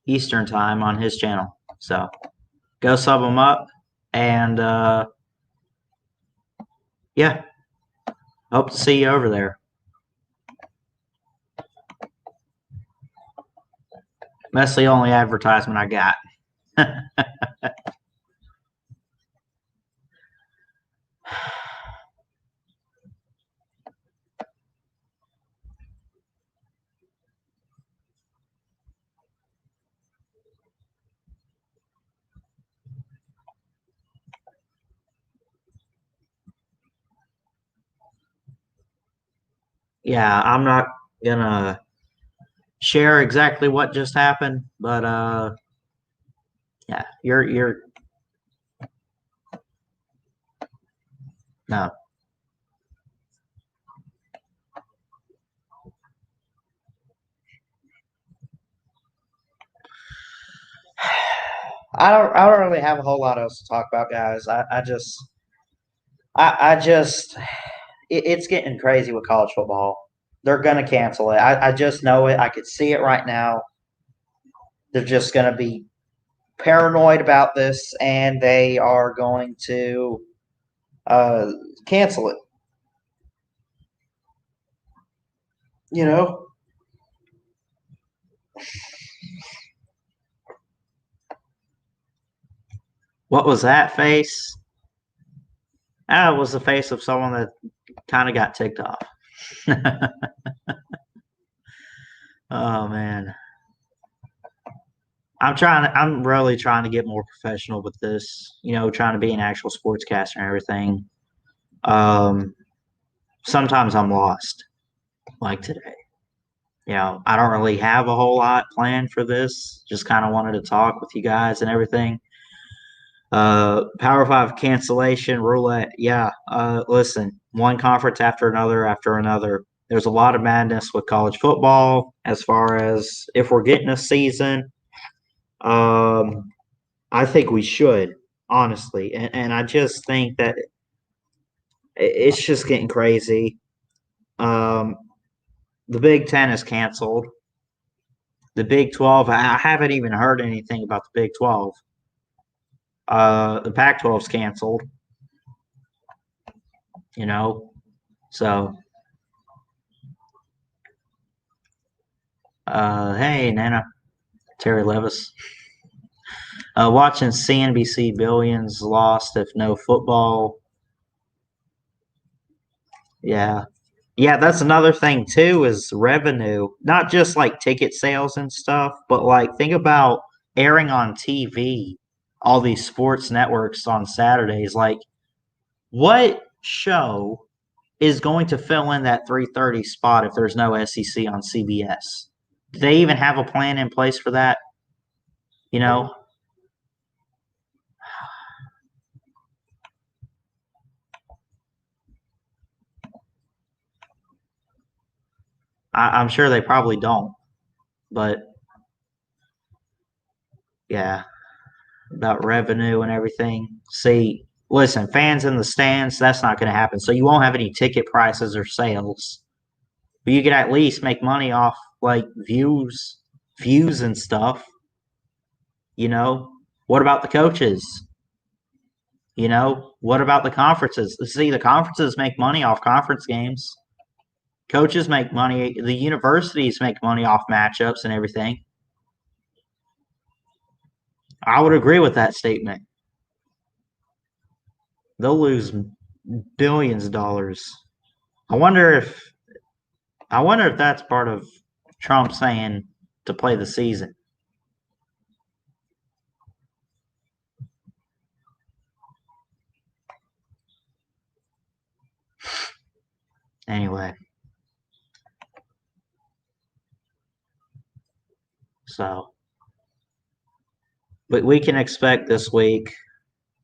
Eastern time on his channel. So go sub him up. And yeah, hope to see you over there. That's the only advertisement I got. Yeah, I'm not gonna share exactly what just happened, but yeah, you're no. I don't really have a whole lot else to talk about, guys. I just it's getting crazy with college football. They're gonna cancel it. I just know it. I could see it right now. They're just gonna be paranoid about this, and they are going to uh, cancel it. You know, what was that face? Ah, it was the face of someone that kind of got ticked off. Oh man. I'm really trying to get more professional with this, trying to be an actual sportscaster and everything. Um, Sometimes I'm lost, like today. I don't really have a whole lot planned for this. Just kind of wanted to talk with you guys and everything. Power Five cancellation roulette. Yeah. Listen, one conference after another. There's a lot of madness with college football as far as if we're getting a season. I think we should, honestly. And I just think that it's just getting crazy. Um, the Big Ten is canceled. The Big 12, I haven't even heard anything about the Big 12. The Pac 12's canceled, you know. So, hey, Nana, Terry Levis. Watching CNBC billions lost if no football. Yeah. Yeah, that's another thing too is revenue. Not just like ticket sales and stuff, but like think about airing on TV all these sports networks on Saturdays. Like what show is going to fill in that 3:30 spot if there's no SEC on CBS? Do they even have a plan in place for that? You know, I'm sure they probably don't, but yeah, about revenue and everything. See, listen, fans in the stands, that's not going to happen. So you won't have any ticket prices or sales. But you could at least make money off like views and stuff. What about the coaches? What about the conferences? See, the conferences make money off conference games. Coaches make money. The universities make money off matchups and everything. I would agree with that statement. They'll lose billions of dollars. I wonder if that's part of Trump saying to play the season. Anyway. So, but we can expect this week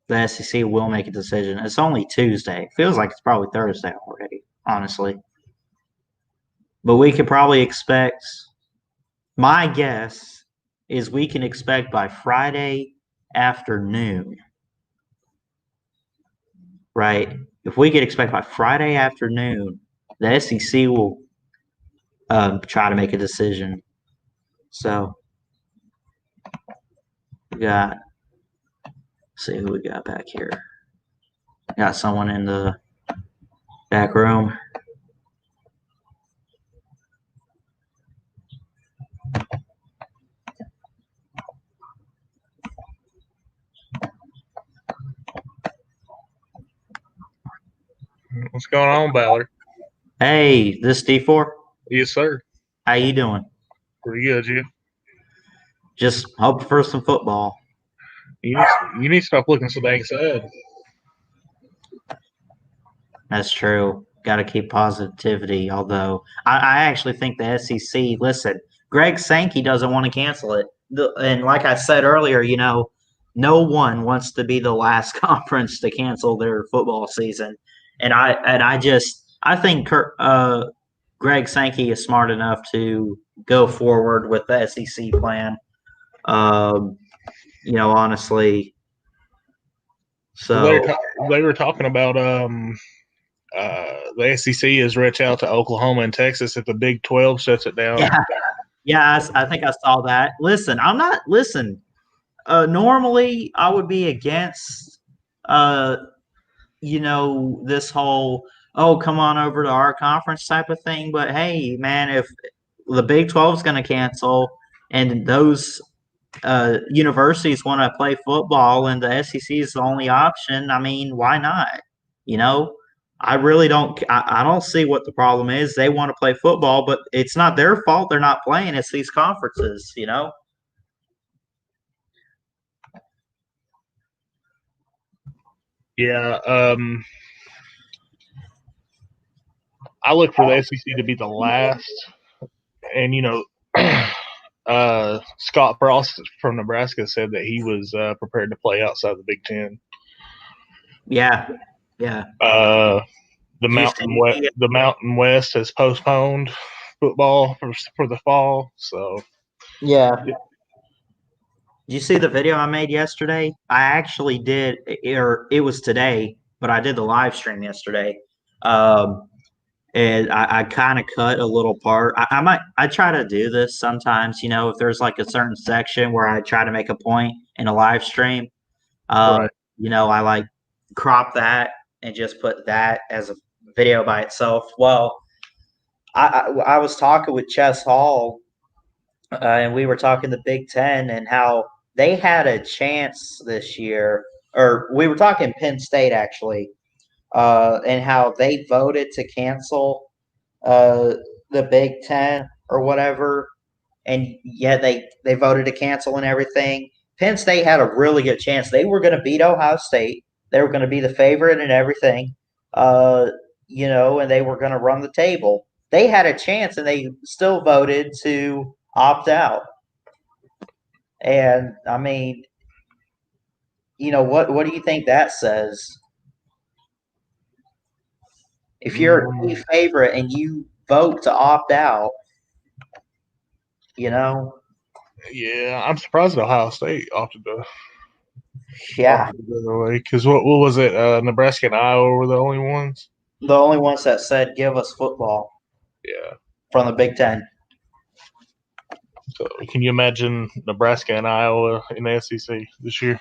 the SEC will make a decision. It's only Tuesday. It feels like it's probably Thursday already, honestly. But we could probably expect, my guess is we can expect by Friday afternoon, right? If we could expect by Friday afternoon, the SEC will try to make a decision. So, we got, see who we got back here. Got someone in the back room. What's going on, Ballard? Hey, this D4? Yes, sir. How you doing? Pretty good, you. Just hope for some football. You need to stop looking so dang sad. That's true. Got to keep positivity. Although I actually think the SEC. Listen, Greg Sankey doesn't want to cancel it, and like I said earlier, no one wants to be the last conference to cancel their football season. And I think Greg Sankey is smart enough to go forward with the SEC plan. Honestly. So they were talking about the SEC has reached out to Oklahoma and Texas if the Big 12 shuts it down. Yeah, I think I saw that. Listen, I'm not. Listen, normally I would be against, this whole come on over to our conference type of thing. But hey, man, if the Big 12 is going to cancel and those universities want to play football and the SEC is the only option, I mean, why not? I really don't. I don't see what the problem is. They want to play football, but it's not their fault. They're not playing. It's these conferences. Yeah. I look for the SEC to be the last, and Scott Frost from Nebraska said that he was prepared to play outside the Big Ten. Yeah. The Mountain West has postponed football for the fall. So yeah. Did you see the video I made yesterday? I actually did, or it was today, but I did the live stream yesterday. And I kind of cut a little part. I try to do this sometimes, if there's like a certain section where I try to make a point in a live stream, right. I like crop that and just put that as a video by itself. Well, I was talking with Chess Hall, and we were talking the Big Ten and how they had a chance this year, or we were talking Penn State actually, and how they voted to cancel the Big Ten or whatever, and yet they voted to cancel and everything. Penn State had a really good chance. They were going to beat Ohio State. They were going to be the favorite and everything, and they were going to run the table. They had a chance, and they still voted to opt out. And I mean, what do you think that says? If you're a favorite and you vote to opt out, Yeah, I'm surprised that Ohio State opted to. Yeah, Because what was it? Nebraska and Iowa were the only ones. the only ones that said give us football Yeah. from the Big Ten. So can you imagine Nebraska and Iowa in the SEC this year?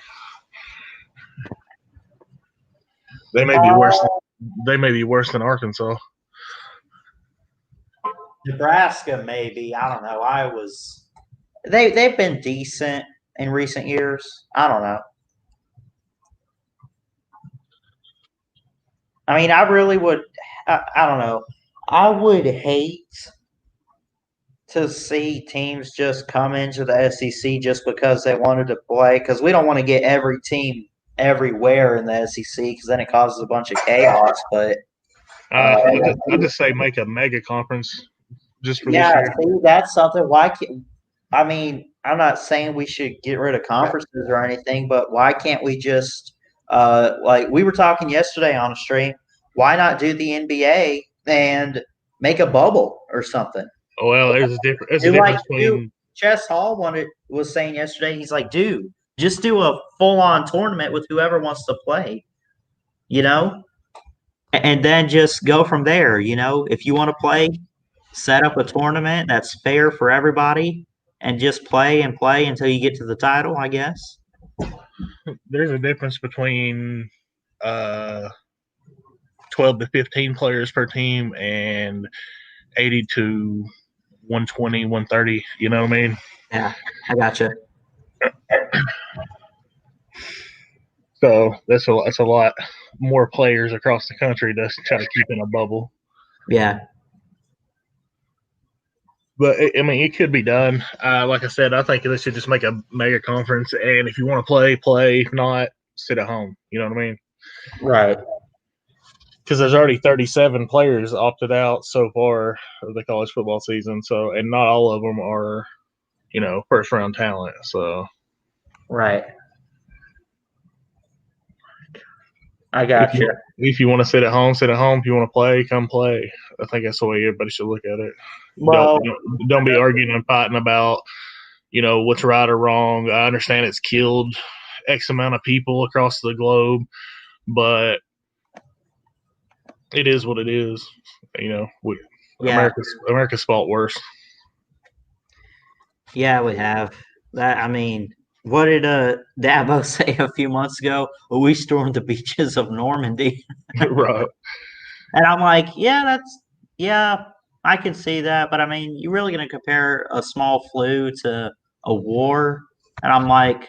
They may be worse. They may be worse than Arkansas. Nebraska, maybe. I don't know. They've been decent in recent years. I don't know. I mean, I really would. I don't know. I would hate to see teams just come into the SEC just because they wanted to play. Because we don't want to get every team everywhere in the SEC because then it causes a bunch of chaos. But I just say make a mega conference just for this yeah, year. see, that's something. Why can't? I mean, I'm not saying we should get rid of conferences or anything, but why can't we just like we were talking yesterday on a stream? Why not do the NBA and make a bubble or something? Well, there's a difference. There's a Do difference like do between. Chess Hall was saying yesterday. He's like, dude, just do a full on tournament with whoever wants to play, you know, and then just go from there. You know, if you want to play, set up a tournament that's fair for everybody, and just play and play until you get to the title. I guess. There's a difference between 12 to 15 players per team and 80 to 120, 130. You know what I mean? Yeah, I gotcha. So that's a lot more players across the country to try to keep in a bubble. Yeah. But I mean, it could be done. Like I said, I think they should just make a mega conference, and if you want to play, play. If not, sit at home. You know what I mean? Right. Because there's already 37 players opted out so far of the college football season. So, and not all of them are, first round talent. So, Right. I got you. If you want to sit at home, sit at home. If you want to play, come play. I think that's the way everybody should look at it. Well, Don't be arguing and fighting about, what's right or wrong. I understand it's killed X amount of people across the globe, but it is what it is. America's fought worse. Yeah, we have that. I mean, what did Dabo say a few months ago? Well, we stormed the beaches of Normandy. Right. And I'm like, yeah, I can see that. But I mean, you're really going to compare a small flu to a war? And I'm like,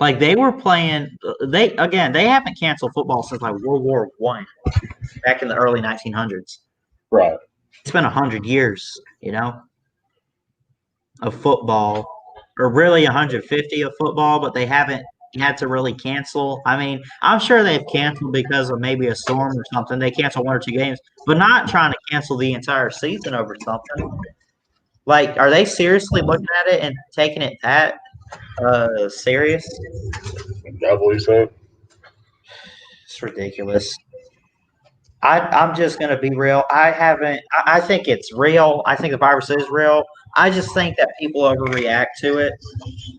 like they were playing. They haven't canceled football since like World War I, back in the early 1900s. Right. It's been 100 years, of football, or really 150 of football, but they haven't had to really cancel. I mean, I'm sure they've canceled because of maybe a storm or something. They cancel 1 or 2 games, but not trying to cancel the entire season over something. Like, are they seriously looking at it and taking it that serious? I believe so. It's ridiculous. I'm just going to be real. I think it's real. I think the virus is real. I just think that people overreact to it.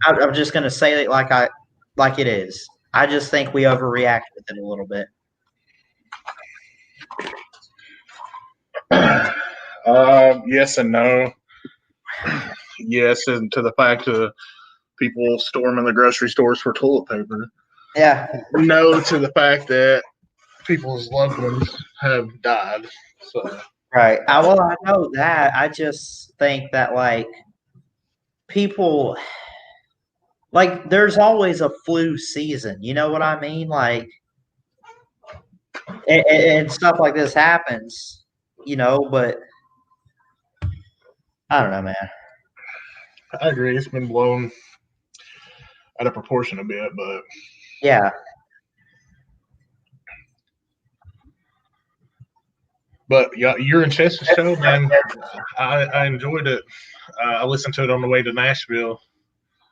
I'm just going to say it like it is. I just think we overreact with it a little bit. Yes and no. Yes, and to the fact of people storming the grocery stores for toilet paper. Yeah. No, to the fact that people's loved ones have died. So. Right. I know that. I just think that people, there's always a flu season. You know what I mean? And stuff like this happens, but I don't know, man. I agree. It's been blown out of proportion a bit, but yeah. But yeah, you're in Chester's show, man. I enjoyed it. I listened to it on the way to Nashville.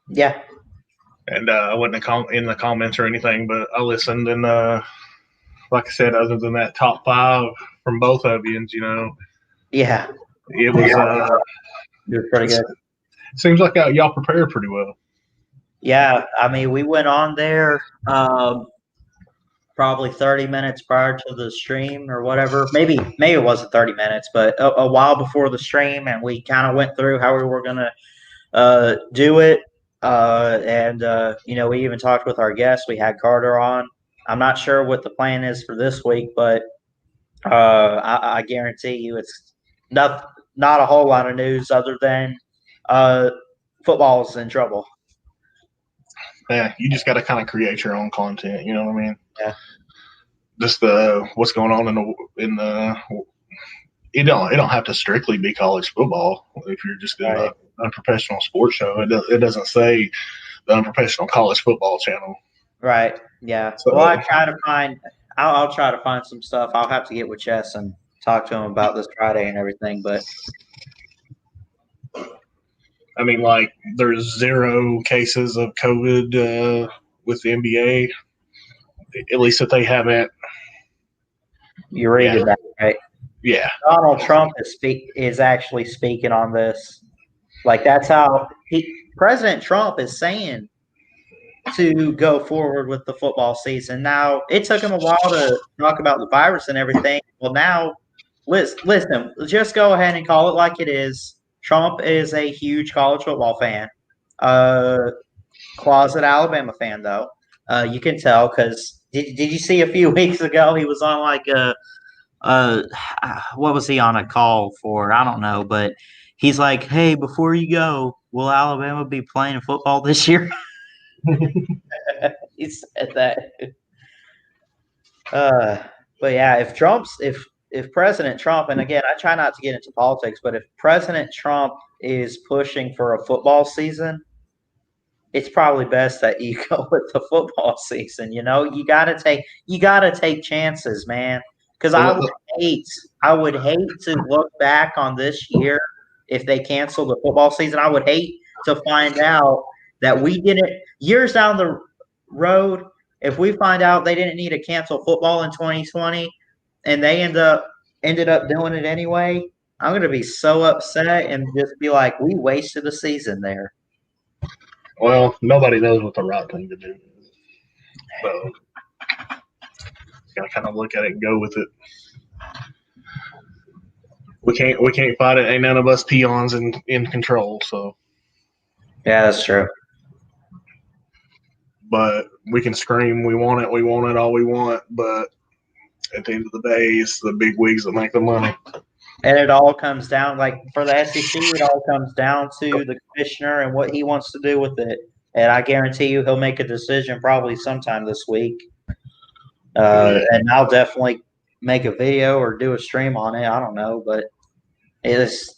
Yeah. And I wasn't in the comments or anything, but I listened. And like I said, other than that top 5 from both of you, Yeah. It was pretty good. Seems like y'all prepared pretty well. Yeah, I mean, we went on there probably 30 minutes prior to the stream or whatever. Maybe it wasn't 30 minutes, but a while before the stream, and we kind of went through how we were gonna do it. And we even talked with our guests. We had Carter on. I'm not sure what the plan is for this week, but I guarantee you it's not a whole lot of news other than football's in trouble. Yeah, you just got to kind of create your own content. You know what I mean? Yeah. Just what's going on in the. It don't have to strictly be college football. If you're just doing Right. a unprofessional sports show, it doesn't say the unprofessional college football channel. Right. Yeah. So, Well, I'll try to find some stuff. I'll have to get with Chess and talk to him about this Friday and everything. But I mean, like, there's 0 cases of COVID with the NBA. At least that they haven't. you read it, right? Yeah. Donald Trump is actually speaking on this. Like, that's how President Trump is saying to go forward with the football season. Now, it took him a while to talk about the virus and everything. Well, now, listen, just go ahead and call it like it is. Trump is a huge college football fan. Closet Alabama fan, though. You can tell because did you see a few weeks ago he was on like what was he on a call for? I don't know, but he's like, hey, before you go, will Alabama be playing football this year? He said that. But yeah, if President Trump, and again, I try not to get into politics, but if President Trump is pushing for a football season, it's probably best that you go with the football season. You gotta take chances, man. Because I would hate to look back on this year if they cancel the football season. I would hate to find out that we didn't years down the road. If we find out they didn't need to cancel football in 2020 and they ended up doing it anyway, I'm gonna be so upset and just be like, we wasted a season there. Well, nobody knows what the right thing to do is. So, gotta kind of look at it and go with it. We can't fight it. Ain't none of us peons in control. So, Yeah, that's true. but we can scream, we want it all we want. But at the end of the day, it's the big wigs that make the money. And it all comes down, like for the SEC, it all comes down to the commissioner and what he wants to do with it. And I guarantee you he'll make a decision probably sometime this week. And I'll definitely make a video or do a stream on it. I don't know, but it's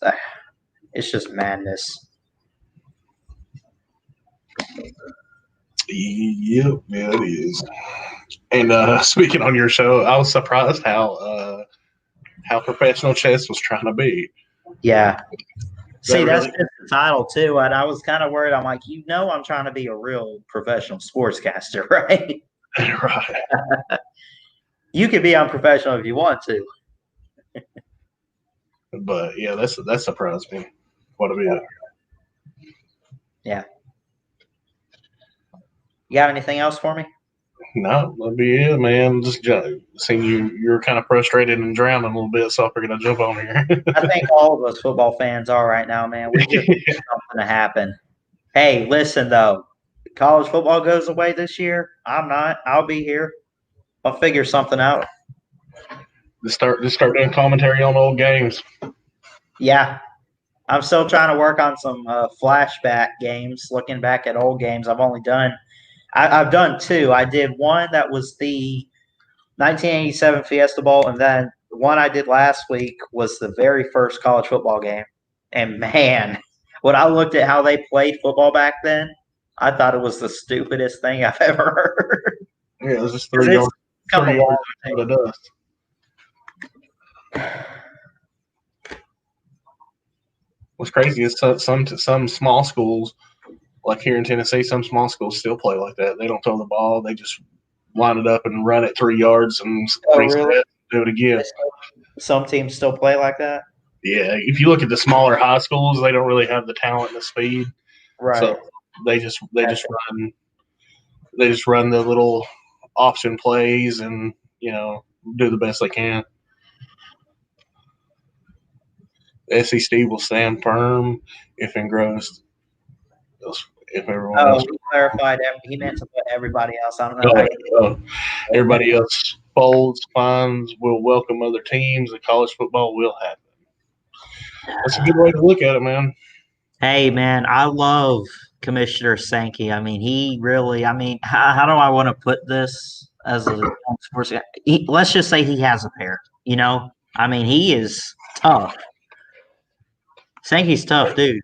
just madness. Yep, yeah, it is. And speaking on your show, I was surprised how professional Chess was trying to be. Yeah. See, that's really- just the title too. And I was kind of worried. I'm like, I'm trying to be a real professional sportscaster, right? Right. You could be unprofessional if you want to. But yeah, that surprised me quite a bit. Yeah. You got anything else for me? No, that'd be it, man. Just seeing you're kind of frustrated and drowning a little bit, so I figured I'd jump on here. I think all of us football fans are right now, man. We just need something to happen. Hey, listen though, college football goes away this year. I'm not. I'll be here. I'll figure something out. Just start doing commentary on old games. Yeah, I'm still trying to work on some flashback games, looking back at old games. I've done 2. I did one that was the 1987 Fiesta Bowl, and then the one I did last week was the very first college football game. And man, when I looked at how they played football back then, I thought it was the stupidest thing I've ever heard. Yeah, it was just 3 yards. Come 3 yards out of dust. What's crazy is some small schools, like here in Tennessee, some small schools still play like that. They don't throw the ball; they just line it up and run it 3 yards and reset, really? do it again. Some teams still play like that? Yeah, if you look at the smaller high schools, they don't really have the talent and the speed. Right. So They just run the little option plays and do the best they can. SEC will stand firm if engrossed. If everyone else. He clarified. He meant to put everybody else. I don't know. Everybody else folds, finds, will welcome other teams, and college football will happen. That's a good way to look at it, man. Hey, man, I love Commissioner Sankey. I mean, he really. I mean, how do I want to put this as a sports guy? Let's just say he has a pair. I mean, he is tough. Sankey's tough, dude.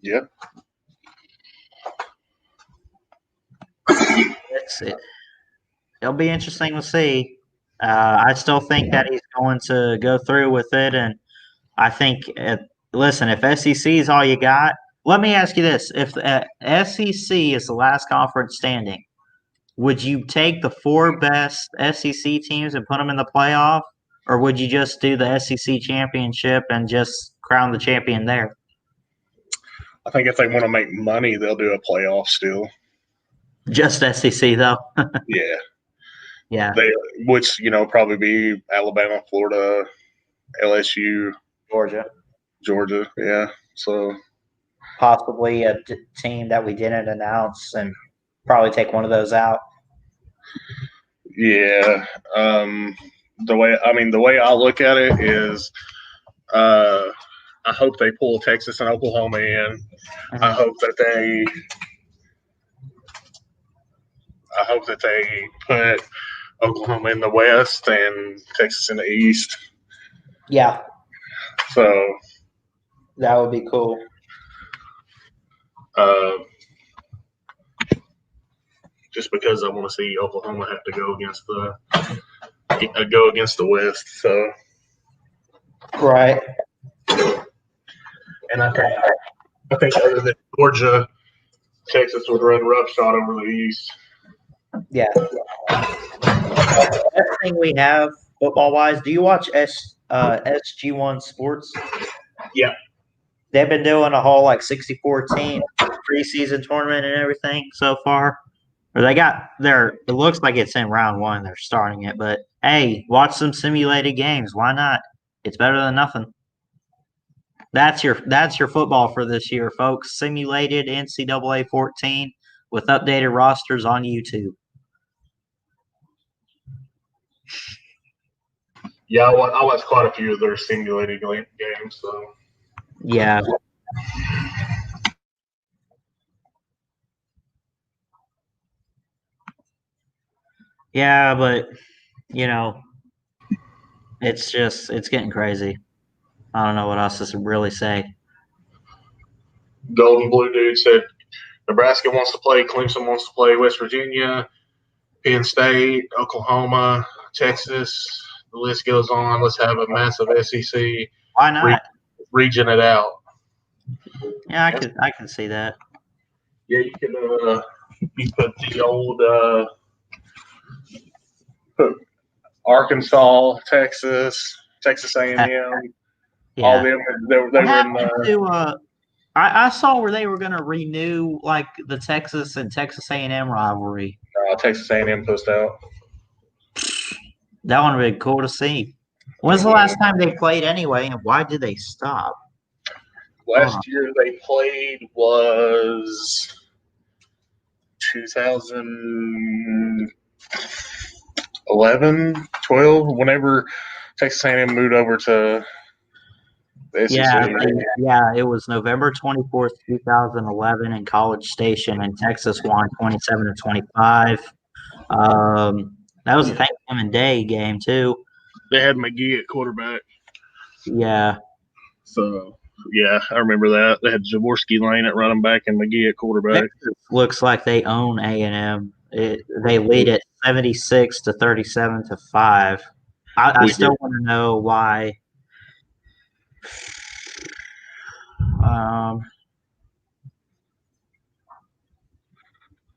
Yep. It'll be interesting to see. I still think that he's going to go through with it, and I think. Listen, if SEC is all you got, let me ask you this: if the SEC is the last conference standing, would you take the 4 best SEC teams and put them in the playoff, or would you just do the SEC championship and just crown the champion there? I think if they want to make money, they'll do a playoff still. Just SEC, though. Yeah. Yeah. Which probably be Alabama, Florida, LSU, Georgia. Yeah. So possibly a team that we didn't announce, and probably take one of those out. Yeah. The way I look at it is, I hope they pull Texas and Oklahoma in. Mm-hmm. I hope that they put Oklahoma in the West and Texas in the East. Yeah. So that would be cool. Just because I want to see Oklahoma have to go against the West. So right. And I think other than Georgia, Texas would run roughshod over the East. Yeah. Best thing we have football wise. Do you watch SG1 Sports? Yeah. They've been doing a whole 64 team preseason tournament and everything so far. Or they got it looks like it's in round 1. They're starting it, but hey, watch some simulated games. Why not? It's better than nothing. That's your football for this year, folks. Simulated NCAA 14 with updated rosters on YouTube. Yeah, I watched quite a few of their simulated games. So yeah. Yeah, but it's getting crazy. I don't know what else to really say. Golden Blue Dude said Nebraska wants to play, Clemson wants to play, West Virginia, Penn State, Oklahoma, Texas. The list goes on. Let's have a massive SEC. Why not? Region it out. Yeah, I can see that. Yeah, you can. You put the old Arkansas, Texas A&M. Yeah. All them. They were in. I saw where they were going to renew the Texas and Texas A&M rivalry. Texas A&M pushed out. That one would be cool to see. When's the last time they played anyway, and why did they stop? Last year they played was 2011, 12, whenever Texas A&M moved over to the SEC. Yeah, it was November 24th, 2011 in College Station, and Texas won 27-25. That was a Thanksgiving Day game, too. They had McGee at quarterback. Yeah. So, yeah, I remember that. They had Jaworski Lane at running back and McGee at quarterback. Texas looks like they own A&M. They lead it 76-37-5. I still want to know why.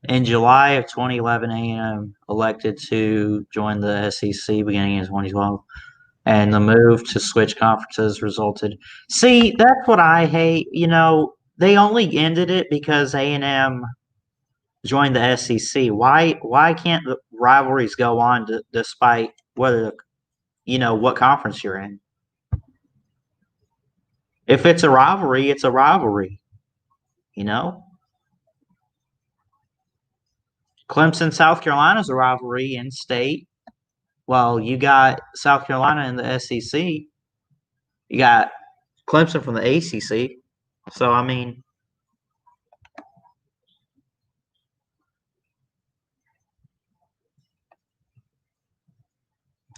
In July of 2011, A&M elected to join the SEC beginning in 2012, and the move to switch conferences resulted. See, that's what I hate. They only ended it because A&M joined the SEC. Why can't the rivalries go on despite whether what conference you're in? If it's a rivalry, it's a rivalry. Clemson, South Carolina is a rivalry in state. Well, you got South Carolina in the SEC. You got Clemson from the ACC. So, I mean,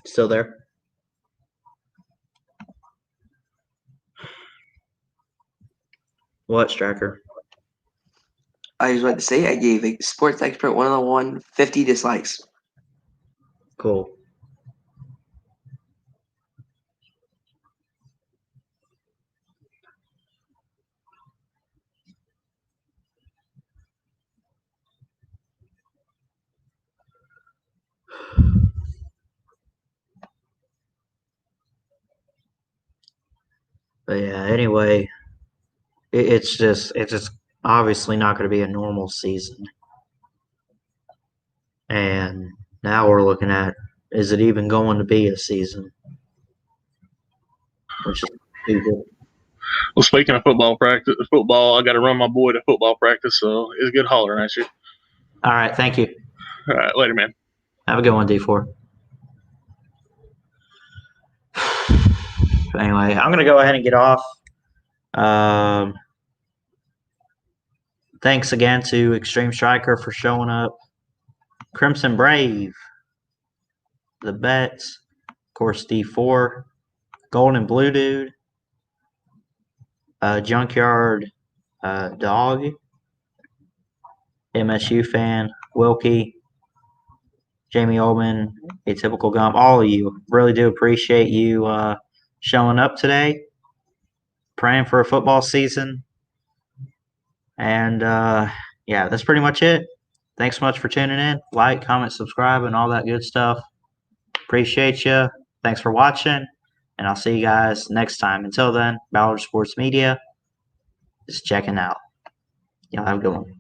still there. What, Striker? I was about to say I gave a sports expert 101 50 dislikes. Cool. But yeah, anyway, it's just obviously not going to be a normal season. And now we're looking at, is it even going to be a season? Which is stupid. Well, speaking of football, I got to run my boy to football practice, so it's good hollering at you. All right, thank you. All right, later, man. Have a good one, D4. Anyway, I'm going to go ahead and get off. Thanks again to Extreme Striker for showing up. Crimson Brave, the Bets, of course, D4, Golden Blue Dude, Junkyard Dog, MSU fan, Wilkie, Jamie Ullman, Atypical Gump, all of you. Really do appreciate you showing up today. Praying for a football season. And yeah, that's pretty much it. Thanks so much for tuning in. Like, comment, subscribe, and all that good stuff. Appreciate you. Thanks for watching. And I'll see you guys next time. Until then, Ballard Sports Media is checking out. Y'all have a good one.